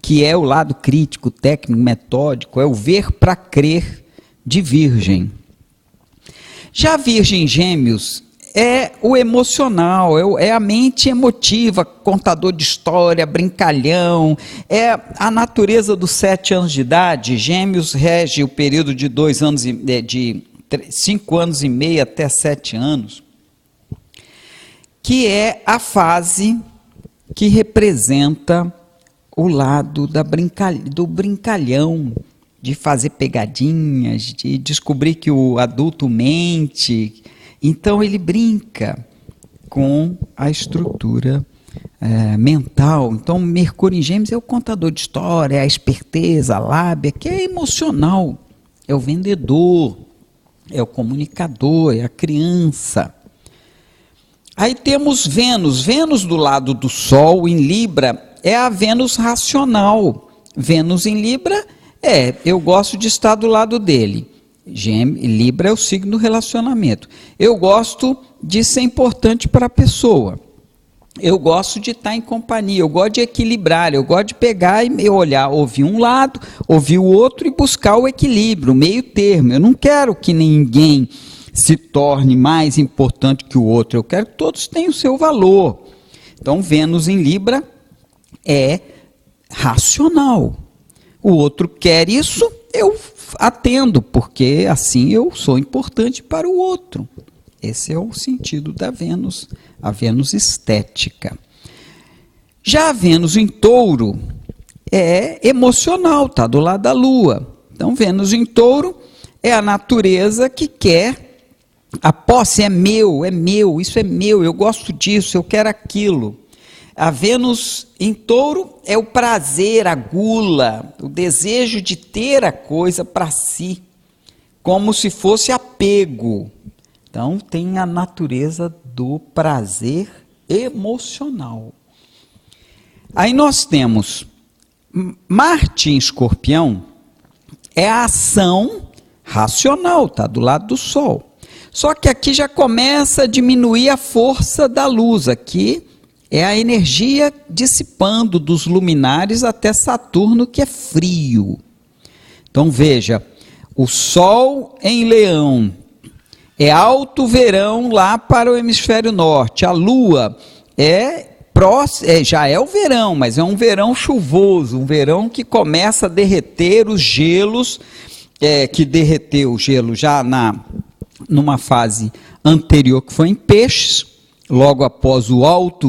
Speaker 1: Que é o lado crítico, técnico, metódico, é o ver para crer de Virgem. Já Virgem Gêmeos é o emocional, é a mente emotiva, contador de história, brincalhão, é a natureza dos 7 anos de idade. Gêmeos rege o período de 5 anos e meio até 7 anos, que é a fase que representa o lado do brincalhão, de fazer pegadinhas, de descobrir que o adulto mente. Então ele brinca com a estrutura mental. Então Mercúrio em Gêmeos é o contador de história, é a esperteza, a lábia, que é emocional, é o vendedor, é o comunicador, é a criança. Aí temos Vênus do lado do Sol em Libra, é a Vênus racional. Vênus em Libra eu gosto de estar do lado dele. Libra é o signo do relacionamento. Eu gosto de ser importante para a pessoa. Eu gosto de estar em companhia, eu gosto de equilibrar, eu gosto de pegar e olhar, ouvir um lado, ouvir o outro e buscar o equilíbrio, o meio termo. Eu não quero que ninguém se torne mais importante que o outro, eu quero que todos tenham o seu valor. Então, Vênus em Libra é racional. O outro quer isso, eu atendo, porque assim eu sou importante para o outro. Esse é o sentido da Vênus, a Vênus estética. Já a Vênus em Touro é emocional, está do lado da Lua. Então, Vênus em Touro é a natureza que quer a posse, é meu, isso é meu, eu gosto disso, eu quero aquilo. A Vênus em Touro é o prazer, a gula, o desejo de ter a coisa para si, como se fosse apego. Então, tem a natureza do prazer emocional. Aí nós temos Marte em Escorpião, é a ação racional, está do lado do Sol. Só que aqui já começa a diminuir a força da luz, aqui é a energia dissipando dos luminares até Saturno, que é frio. Então veja, o Sol em Leão é alto verão lá para o hemisfério norte. A Lua já é o verão, mas é um verão chuvoso, um verão que começa a derreter os gelos, que derreteu o gelo já numa fase anterior, que foi em Peixes. Logo após o alto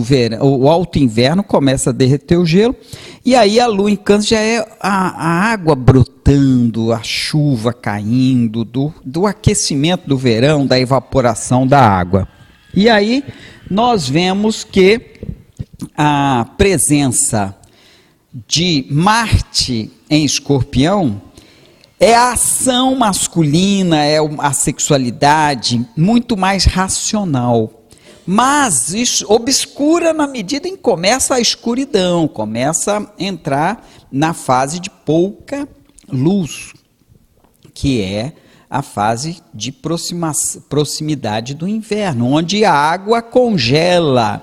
Speaker 1: inverno, começa a derreter o gelo, e aí a Lua em Câncer já é a água brotando, a chuva caindo, do aquecimento do verão, da evaporação da água. E aí nós vemos que a presença de Marte em Escorpião é a ação masculina, é a sexualidade muito mais racional. Mas isso obscura na medida em que começa a escuridão, começa a entrar na fase de pouca luz, que é a fase de proximidade do inverno, onde a água congela.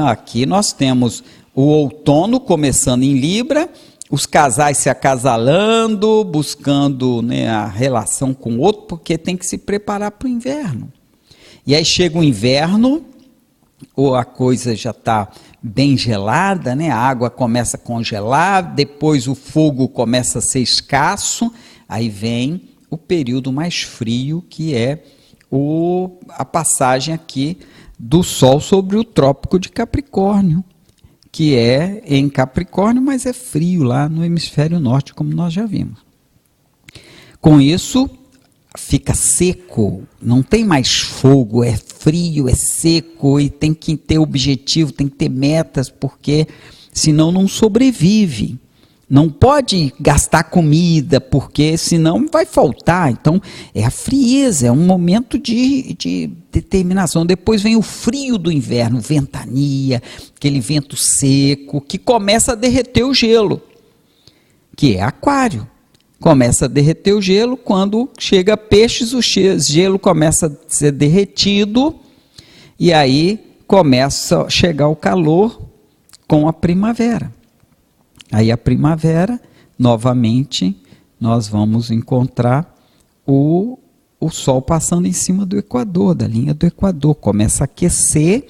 Speaker 1: Aqui nós temos o outono começando em Libra, os casais se acasalando, buscando a relação com o outro, porque tem que se preparar para o inverno. E aí chega o inverno, ou a coisa já está bem gelada, a água começa a congelar, depois o fogo começa a ser escasso, aí vem o período mais frio, que é a passagem aqui do Sol sobre o Trópico de Capricórnio, que é em Capricórnio, mas é frio lá no hemisfério norte, como nós já vimos. Com isso, fica seco, não tem mais fogo, é frio, é seco, e tem que ter objetivo, tem que ter metas, porque senão não sobrevive. Não pode gastar comida, porque senão vai faltar. Então, é a frieza, é um momento de determinação. Depois vem o frio do inverno, ventania, aquele vento seco, que começa a derreter o gelo, que é aquário. Começa a derreter o gelo, quando chega peixes, o gelo começa a ser derretido, e aí começa a chegar o calor com a primavera. Aí a primavera, novamente, nós vamos encontrar o Sol passando em cima do Equador, da linha do Equador. Começa a aquecer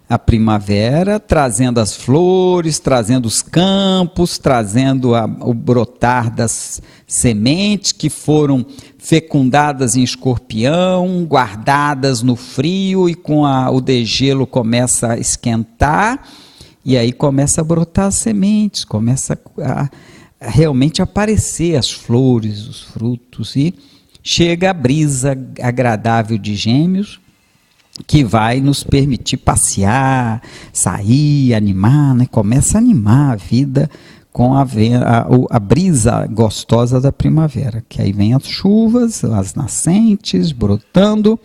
Speaker 1: a primavera, trazendo as flores, trazendo os campos, trazendo o brotar das sementes que foram fecundadas em Escorpião, guardadas no frio, e com o degelo começa a esquentar, e aí começa a brotar as sementes, começa a realmente aparecer as flores, os frutos, e chega a brisa agradável de Gêmeos, que vai nos permitir passear, sair, animar, né? Começa a animar a vida com a brisa gostosa da primavera, que aí vem as chuvas, as nascentes brotando,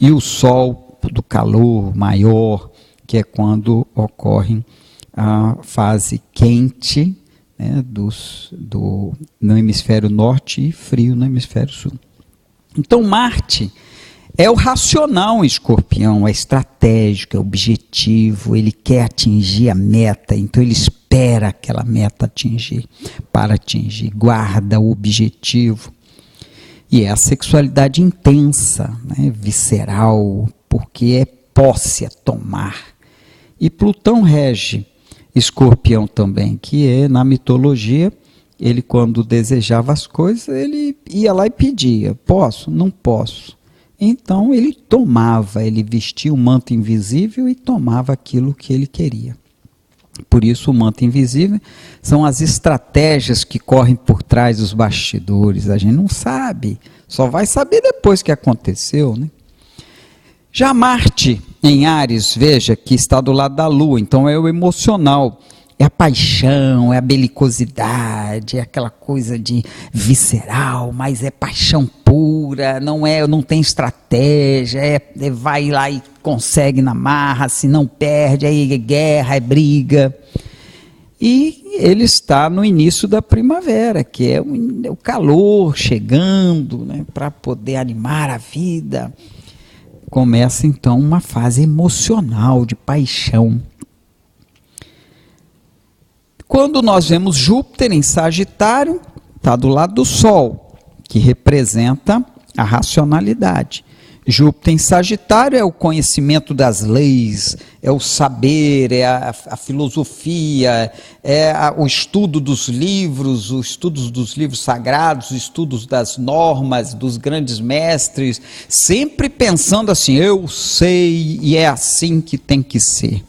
Speaker 1: e o sol do calor maior, que é quando ocorre a fase quente, né, no hemisfério norte e frio no hemisfério sul. Então Marte é o racional em Escorpião, é estratégico, é objetivo, ele quer atingir a meta, então ele espera aquela meta para atingir, guarda o objetivo. E é a sexualidade intensa, né, visceral, porque é posse, é tomar. E Plutão rege Escorpião também, que é, na mitologia, ele quando desejava as coisas, ele ia lá e pedia, posso? Não posso. Então ele tomava, ele vestia o manto invisível e tomava aquilo que ele queria. Por isso o manto invisível são as estratégias que correm por trás dos bastidores. A gente não sabe, só vai saber depois que aconteceu, né? Já Marte em Áries, veja que está do lado da Lua, então é o emocional. É a paixão, é a belicosidade, é aquela coisa de visceral, mas é paixão pura, não tem estratégia, vai lá e consegue na marra, se não perde, aí é guerra, é briga. E ele está no início da primavera, que é o calor chegando, né, para poder animar a vida. Começa então uma fase emocional, de paixão. Quando nós vemos Júpiter em Sagitário, está do lado do Sol, que representa a racionalidade. Júpiter em Sagitário é o conhecimento das leis, é o saber, é a filosofia, o estudo dos livros, os estudos dos livros sagrados, os estudos das normas, dos grandes mestres, sempre pensando assim, eu sei e é assim que tem que ser.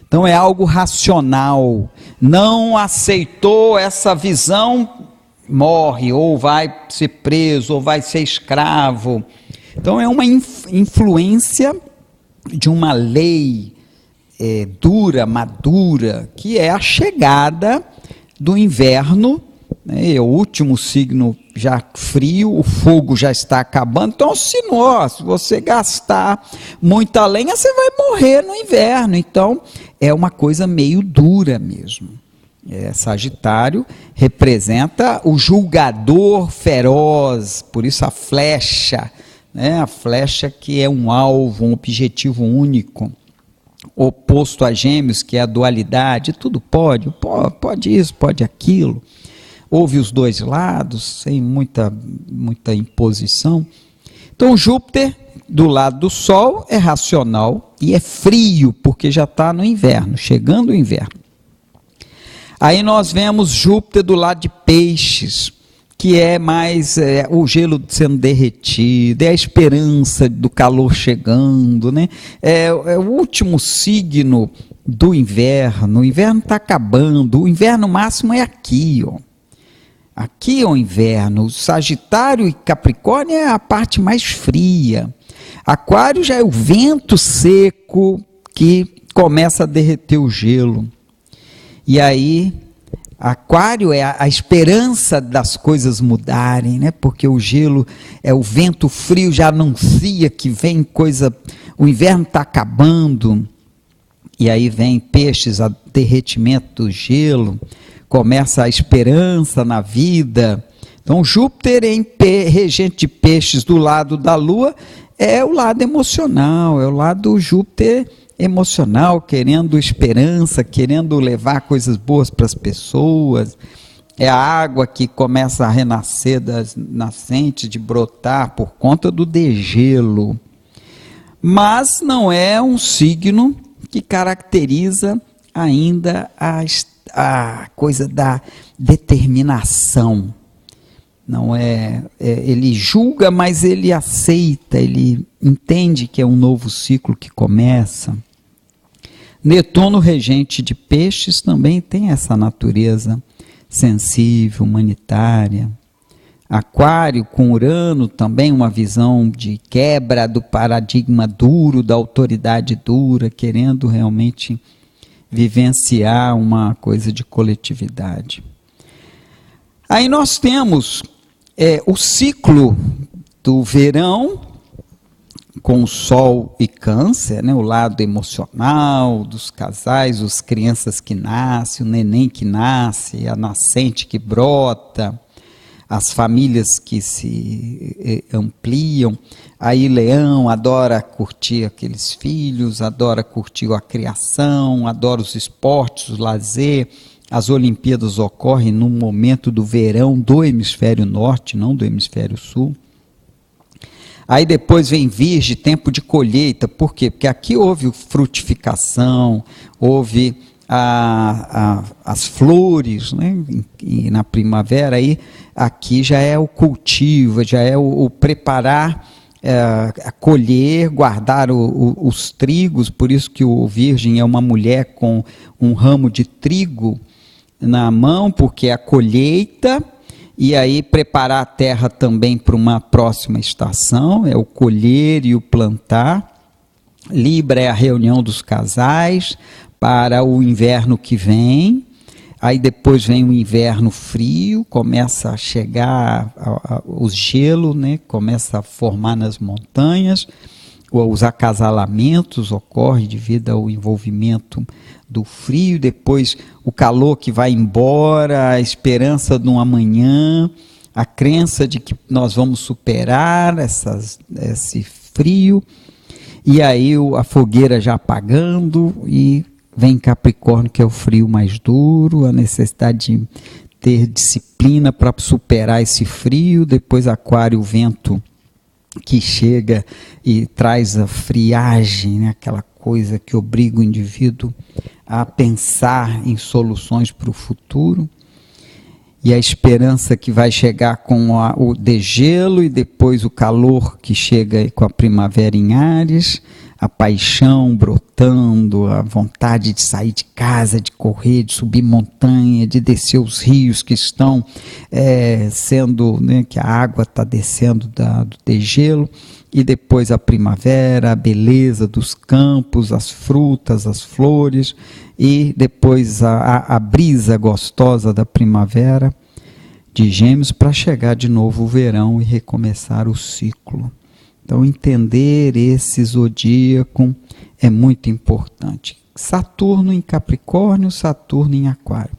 Speaker 1: Então é algo racional, não aceitou essa visão, morre, ou vai ser preso, ou vai ser escravo. Então é uma influência de uma lei dura, madura, que é a chegada do inverno, né? É o último signo já frio, o fogo já está acabando, então se você gastar muita lenha, você vai morrer no inverno, então é uma coisa meio dura mesmo. Sagitário representa o julgador feroz, por isso a flecha, né? A flecha que é um alvo, um objetivo único, oposto a Gêmeos, que é a dualidade, tudo pode isso, pode aquilo, ouve os dois lados, sem muita imposição. Então Júpiter, do lado do Sol, é racional e é frio, porque já está no inverno, chegando o inverno. Aí nós vemos Júpiter do lado de Peixes, que é mais o gelo sendo derretido, é a esperança do calor chegando, né? É o último signo do inverno. O inverno está acabando, o inverno máximo é aqui, ó. Aqui é o inverno. Sagitário e Capricórnio é a parte mais fria. Aquário já é o vento seco que começa a derreter o gelo. E aí, Aquário é a esperança das coisas mudarem, né? Porque o gelo, o vento frio já anuncia que vem coisa, o inverno está acabando. E aí vem Peixes, a derretimento do gelo, começa a esperança na vida. Então Júpiter regente de Peixes do lado da Lua é o lado emocional, é o lado Júpiter emocional, querendo esperança, querendo levar coisas boas para as pessoas. É a água que começa a renascer das nascentes, de brotar por conta do degelo. Mas não é um signo que caracteriza ainda a coisa da determinação. Não ele julga, mas ele aceita, ele entende que é um novo ciclo que começa. Netuno, regente de Peixes, também tem essa natureza sensível, humanitária. Aquário com Urano, também uma visão de quebra do paradigma duro, da autoridade dura, querendo realmente vivenciar uma coisa de coletividade. Aí nós temos o ciclo do verão, com o Sol e Câncer, né, o lado emocional dos casais, as crianças que nascem, o neném que nasce, a nascente que brota, as famílias que se ampliam. Aí Leão adora curtir aqueles filhos, adora curtir a criação, adora os esportes, o lazer. As Olimpíadas ocorrem no momento do verão do hemisfério norte, não do hemisfério sul. Aí depois vem Virgem, tempo de colheita. Por quê? Porque aqui houve frutificação, houve as flores, né? E na primavera, aí, aqui já é o cultivo, já é o preparar, a colher, guardar os trigos. Por isso que o Virgem é uma mulher com um ramo de trigo na mão, porque é a colheita. E aí preparar a terra também para uma próxima estação, é o colher e o plantar. Libra é a reunião dos casais para o inverno que vem. Aí depois vem o inverno frio, começa a chegar o gelo, né? Começa a formar nas montanhas. Os acasalamentos ocorrem devido ao envolvimento do frio, depois o calor que vai embora, a esperança de um amanhã, a crença de que nós vamos superar esse frio, e aí a fogueira já apagando, e vem Capricórnio, que é o frio mais duro, a necessidade de ter disciplina para superar esse frio. Depois Aquário, o vento que chega e traz a friagem, né? Aquela coisa que obriga o indivíduo a pensar em soluções para o futuro, e a esperança que vai chegar com o degelo, e depois o calor que chega com a primavera em Áries, a paixão brotando, a vontade de sair de casa, de correr, de subir montanha, de descer os rios que estão sendo, né, que a água está descendo do degelo. E depois a primavera, a beleza dos campos, as frutas, as flores, e depois a brisa gostosa da primavera de Gêmeos, para chegar de novo o verão e recomeçar o ciclo. Então entender esse zodíaco é muito importante. Saturno em Capricórnio, Saturno em Aquário.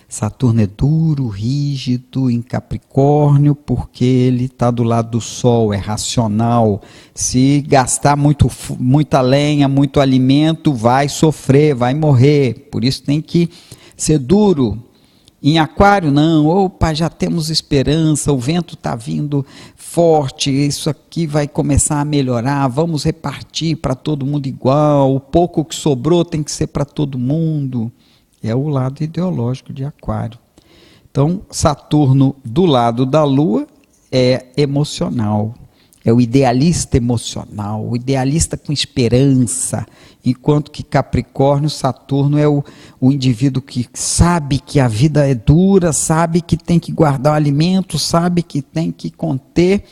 Speaker 1: Saturno é duro, rígido em Capricórnio, porque ele está do lado do Sol, é racional. Se gastar muita lenha, muito alimento, vai sofrer, vai morrer. Por isso tem que ser duro. Em Aquário não, opa, já temos esperança, o vento está vindo forte, isso aqui vai começar a melhorar, vamos repartir para todo mundo igual, o pouco que sobrou tem que ser para todo mundo. É o lado ideológico de Aquário. Então, Saturno do lado da Lua é emocional, é o idealista emocional, o idealista com esperança, enquanto que Capricórnio, Saturno é o indivíduo que sabe que a vida é dura, sabe que tem que guardar o alimento, sabe que tem que conter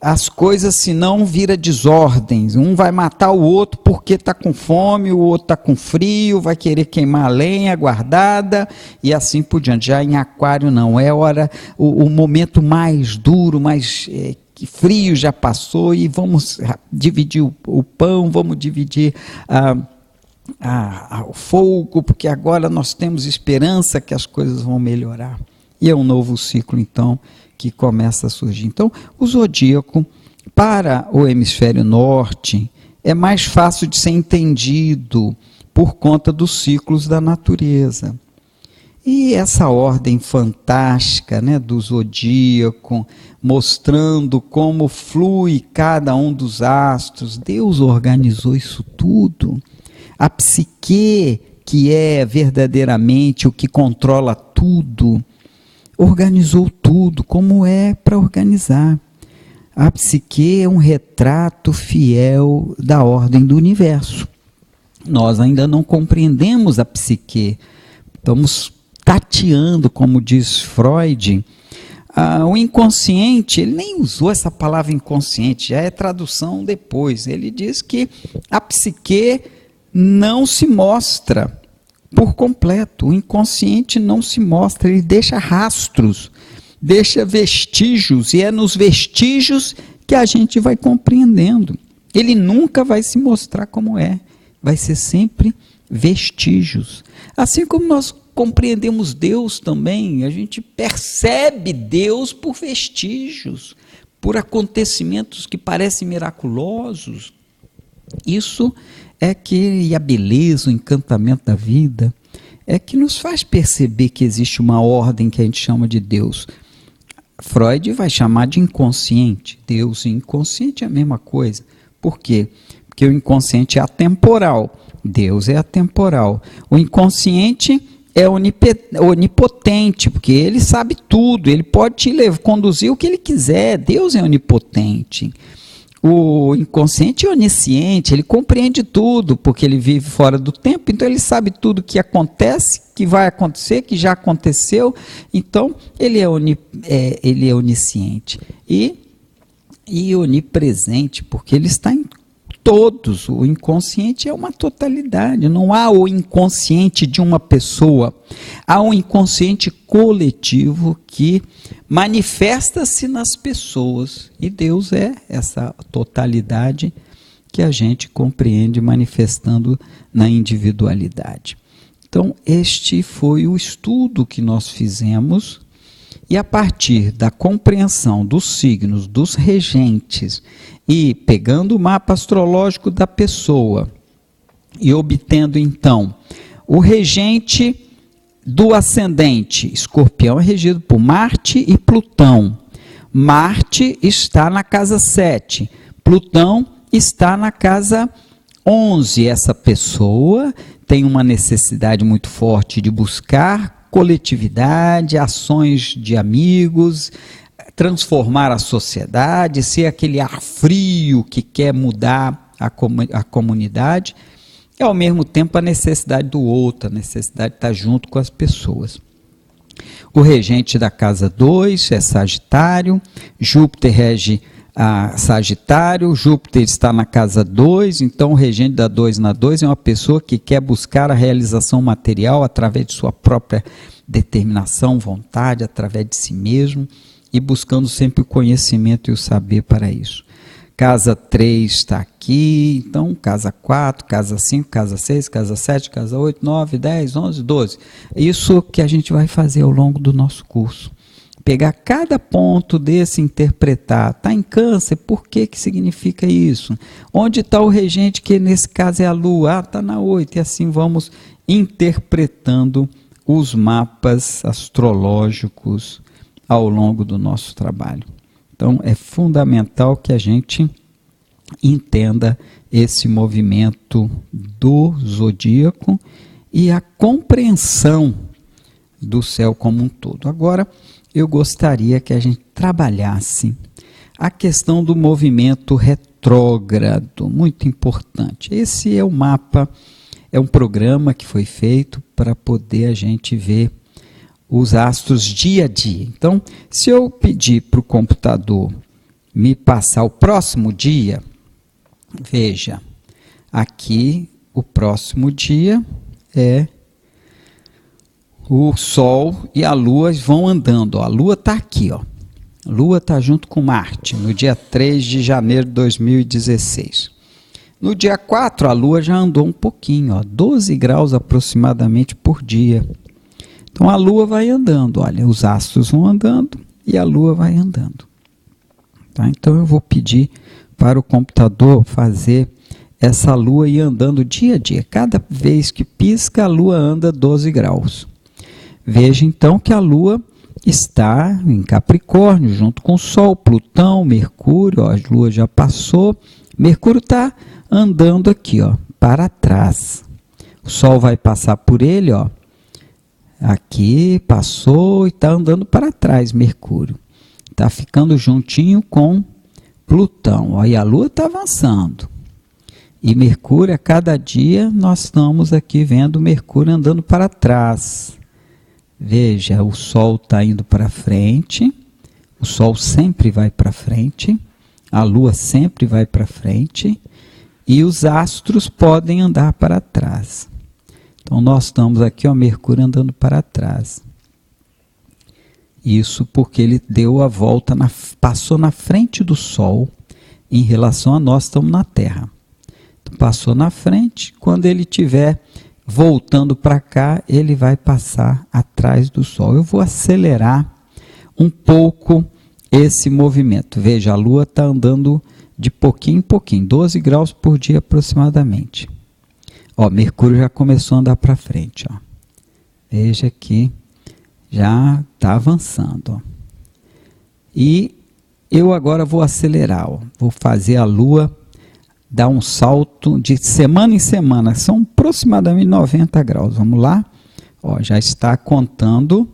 Speaker 1: as coisas, senão vira desordens. Um vai matar o outro porque está com fome, o outro está com frio, vai querer queimar a lenha guardada e assim por diante. Já em Aquário não, é hora, o momento mais duro, mais frio já passou e vamos dividir o pão, vamos dividir o fogo, porque agora nós temos esperança que as coisas vão melhorar. E é um novo ciclo, então, que começa a surgir. Então, o zodíaco, para o hemisfério norte, é mais fácil de ser entendido por conta dos ciclos da natureza. E essa ordem fantástica, né, do zodíaco, mostrando como flui cada um dos astros, Deus organizou isso tudo. A psique, que é verdadeiramente o que controla tudo, organizou tudo como é para organizar. A psique é um retrato fiel da ordem do universo. Nós ainda não compreendemos a psique. Estamos tateando, como diz Freud. O inconsciente, ele nem usou essa palavra inconsciente, já é tradução depois. Ele diz que a psique não se mostra por completo, o inconsciente não se mostra, ele deixa rastros, deixa vestígios, e é nos vestígios que a gente vai compreendendo. Ele nunca vai se mostrar como é, vai ser sempre vestígios. Assim como nós compreendemos Deus também, a gente percebe Deus por vestígios, por acontecimentos que parecem miraculosos. Isso é que a beleza, o encantamento da vida, é que nos faz perceber que existe uma ordem que a gente chama de Deus. Freud vai chamar de inconsciente. Deus e inconsciente é a mesma coisa. Por quê? Porque o inconsciente é atemporal, Deus é atemporal. O inconsciente é onipotente, porque ele sabe tudo, ele pode te conduzir o que ele quiser. Deus é onipotente. O inconsciente é onisciente, ele compreende tudo, porque ele vive fora do tempo, então ele sabe tudo que acontece, que vai acontecer, que já aconteceu, então ele é onisciente e onipresente, porque ele está em todos. O inconsciente é uma totalidade, não há o inconsciente de uma pessoa, há um inconsciente coletivo que manifesta-se nas pessoas, e Deus é essa totalidade que a gente compreende manifestando na individualidade. Então, este foi o estudo que nós fizemos, e a partir da compreensão dos signos, dos regentes, e pegando o mapa astrológico da pessoa, e obtendo então o regente do ascendente. Escorpião é regido por Marte e Plutão. Marte está na casa 7, Plutão está na casa 11. Essa pessoa tem uma necessidade muito forte de buscar coletividade, ações de amigos, transformar a sociedade, ser aquele ar frio que quer mudar a comunidade, e ao mesmo tempo a necessidade do outro, a necessidade de estar junto com as pessoas. O regente da casa 2 é Sagitário, Júpiter rege a Sagitário, Júpiter está na casa 2, então o regente da 2 na 2 é uma pessoa que quer buscar a realização material através de sua própria determinação, vontade, através de si mesmo, e buscando sempre o conhecimento e o saber para isso. Casa 3 está aqui, então casa 4, casa 5, casa 6, casa 7, casa 8, 9, 10, 11, 12. Isso que a gente vai fazer ao longo do nosso curso. Pegar cada ponto desse e interpretar. Está em Câncer, por que significa isso? Onde está o regente, que nesse caso é a Lua? Está na 8, e assim vamos interpretando os mapas astrológicos ao longo do nosso trabalho. Então, é fundamental que a gente entenda esse movimento do zodíaco e a compreensão do céu como um todo. Agora, eu gostaria que a gente trabalhasse a questão do movimento retrógrado, muito importante. Esse é o mapa, é um programa que foi feito para poder a gente ver os astros dia a dia. Então, se eu pedir para o computador me passar o próximo dia, veja, aqui o próximo dia é o Sol e a Lua vão andando. Ó. A Lua está aqui, ó. A Lua está junto com Marte, no dia 3 de janeiro de 2016. No dia 4, a Lua já andou um pouquinho, ó, 12 graus aproximadamente por dia. Então, a Lua vai andando, olha, os astros vão andando e a Lua vai andando. Tá? Então, eu vou pedir para o computador fazer essa Lua ir andando dia a dia. Cada vez que pisca, a Lua anda 12 graus. Veja, então, que a Lua está em Capricórnio, junto com o Sol, Plutão, Mercúrio, ó, a Lua já passou. Mercúrio está andando aqui, ó, para trás. O Sol vai passar por ele, ó. Aqui, passou e está andando para trás, Mercúrio. Está ficando juntinho com Plutão. Ó, e a Lua está avançando. E Mercúrio, a cada dia, nós estamos aqui vendo Mercúrio andando para trás. Veja, o Sol está indo para frente. O Sol sempre vai para frente. A Lua sempre vai para frente. E os astros podem andar para trás. Então, nós estamos aqui, ó, Mercúrio andando para trás. Isso porque ele deu a volta, passou na frente do Sol em relação a nós, estamos na Terra. Então, passou na frente, quando ele estiver voltando para cá, ele vai passar atrás do Sol. Eu vou acelerar um pouco esse movimento. Veja, a Lua está andando de pouquinho em pouquinho, 12 graus por dia aproximadamente. Ó, Mercúrio já começou a andar para frente. Ó. Veja que já está avançando. Ó. E eu agora vou acelerar. Ó. Vou fazer a Lua dar um salto de semana em semana. São aproximadamente 90 graus. Vamos lá. Ó, já está contando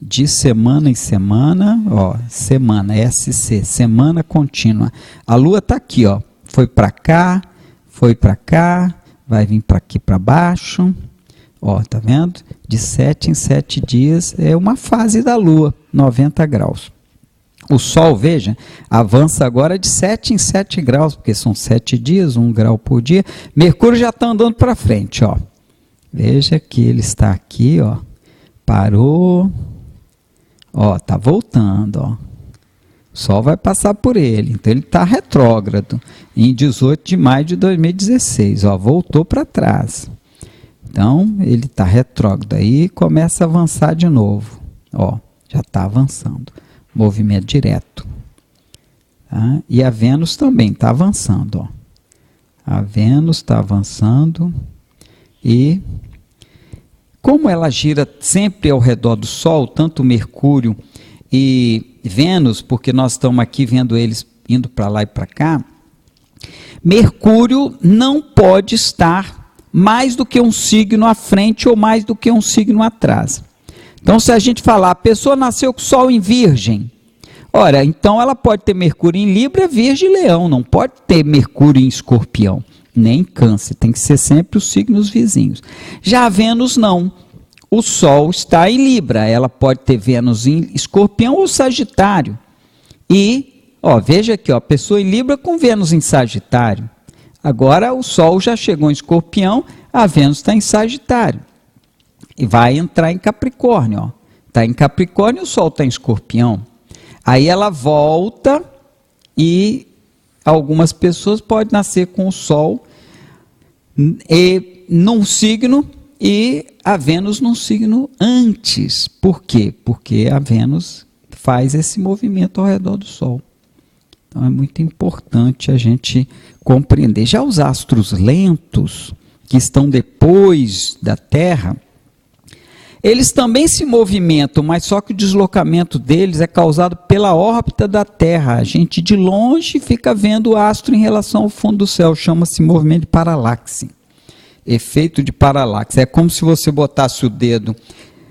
Speaker 1: de semana em semana. Ó, semana, SC, semana contínua. A Lua está aqui. Ó. Foi para cá, foi para cá. Vai vir para aqui para baixo, ó, tá vendo? De 7 em 7 dias é uma fase da Lua, 90 graus. O Sol, veja, avança agora de 7 em 7 graus, porque são 7 dias, 1 grau por dia. Mercúrio já está andando para frente, ó. Veja que ele está aqui, ó, parou, ó, tá voltando, ó. O Sol vai passar por ele, então ele está retrógrado, em 18 de maio de 2016, ó, voltou para trás. Então, ele está retrógrado, aí começa a avançar de novo, ó, já está avançando, movimento direto. Tá? E a Vênus também está avançando, ó. A Vênus está avançando e como ela gira sempre ao redor do Sol, tanto Mercúrio e Vênus, porque nós estamos aqui vendo eles indo para lá e para cá, Mercúrio não pode estar mais do que um signo à frente ou mais do que um signo atrás. Então, se a gente falar, a pessoa nasceu com o Sol em Virgem, ora, então ela pode ter Mercúrio em Libra, Virgem e Leão, não pode ter Mercúrio em Escorpião, nem em Câncer, tem que ser sempre os signos vizinhos. Já a Vênus não. O Sol está em Libra, ela pode ter Vênus em Escorpião ou Sagitário. E, ó, veja aqui, ó, a pessoa em Libra com Vênus em Sagitário. Agora o Sol já chegou em Escorpião, a Vênus está em Sagitário. E vai entrar em Capricórnio, ó. Está em Capricórnio e o Sol está em Escorpião. Aí ela volta e algumas pessoas podem nascer com o Sol num signo e a Vênus num signo antes. Por quê? Porque a Vênus faz esse movimento ao redor do Sol. Então é muito importante a gente compreender. Já os astros lentos, que estão depois da Terra, eles também se movimentam, mas só que o deslocamento deles é causado pela órbita da Terra. A gente de longe fica vendo o astro em relação ao fundo do céu, chama-se movimento de paralaxe. Efeito de paralaxe. É como se você botasse o dedo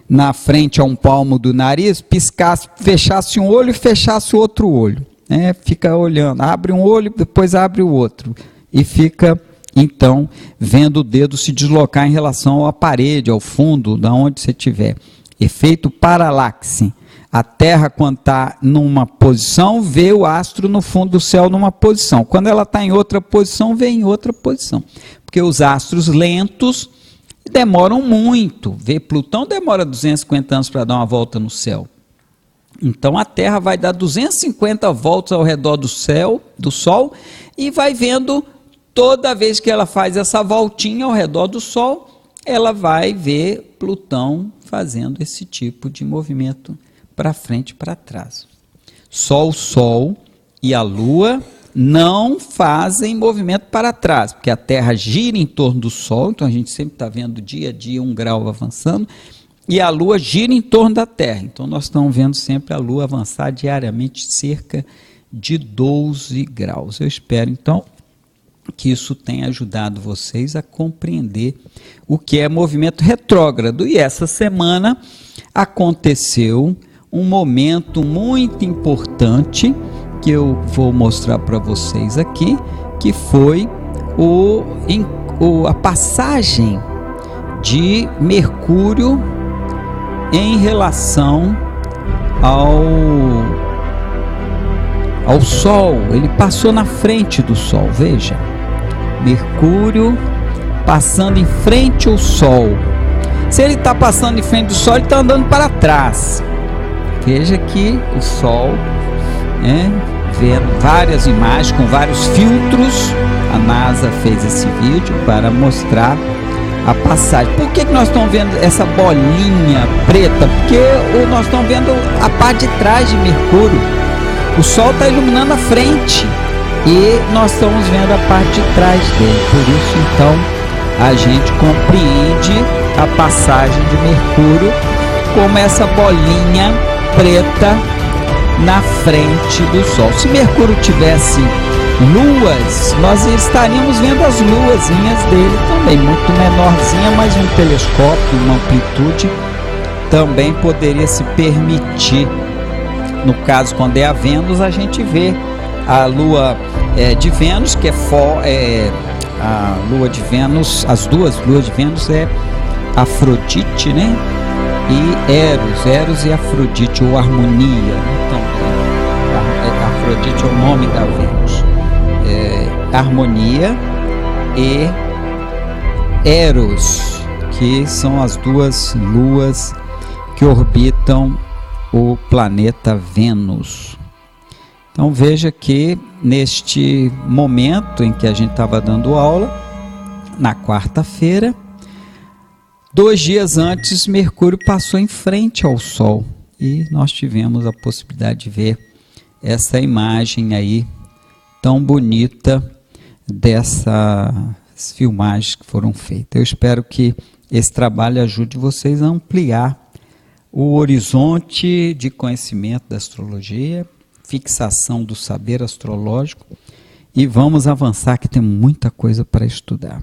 Speaker 1: na frente a um palmo do nariz, piscasse, fechasse um olho e fechasse o outro olho. Né? Fica olhando, abre um olho, depois abre o outro. E fica, então, vendo o dedo se deslocar em relação à parede, ao fundo, da onde você estiver. Efeito paralaxe. A Terra, quando está numa posição, vê o astro no fundo do céu numa posição. Quando ela está em outra posição, vê em outra posição. Porque os astros lentos demoram muito. Ver Plutão demora 250 anos para dar uma volta no céu. Então a Terra vai dar 250 voltas ao redor do Sol, e vai vendo, toda vez que ela faz essa voltinha ao redor do Sol, ela vai ver Plutão fazendo esse tipo de movimento para frente e para trás. Só o Sol e a Lua não fazem movimento para trás, porque a Terra gira em torno do Sol, então a gente sempre está vendo dia a dia 1 grau avançando, e a Lua gira em torno da Terra. Então nós estamos vendo sempre a Lua avançar diariamente cerca de 12 graus. Eu espero então que isso tenha ajudado vocês a compreender o que é movimento retrógrado. E essa semana aconteceu um momento muito importante que eu vou mostrar para vocês aqui, que foi a passagem de Mercúrio em relação ao Sol. Ele passou na frente do Sol, veja. Mercúrio passando em frente ao Sol. Se ele está passando em frente do Sol, ele está andando para trás. Veja que o Sol, vendo várias imagens com vários filtros, a NASA fez esse vídeo para mostrar a passagem. Por que nós estamos vendo essa bolinha preta? Porque nós estamos vendo a parte de trás de Mercúrio. O Sol está iluminando a frente e nós estamos vendo a parte de trás dele. Por isso, então, a gente compreende a passagem de Mercúrio como essa bolinha preta na frente do Sol. Se Mercúrio tivesse luas, nós estaríamos vendo as luazinhas dele também, muito menorzinha, mas um telescópio, uma amplitude também poderia se permitir. No caso, quando é a Vênus, a gente vê a lua de Vênus, que a lua de Vênus, as duas luas de Vênus é Afrodite, né? E Eros e Afrodite, ou Harmonia, também. Afrodite é o nome da Vênus. Harmonia e Eros, que são as duas luas que orbitam o planeta Vênus. Então veja que neste momento em que a gente estava dando aula, na quarta-feira, 2 dias antes, Mercúrio passou em frente ao Sol e nós tivemos a possibilidade de ver essa imagem aí tão bonita dessas filmagens que foram feitas. Eu espero que esse trabalho ajude vocês a ampliar o horizonte de conhecimento da astrologia, fixação do saber astrológico, e vamos avançar que tem muita coisa para estudar.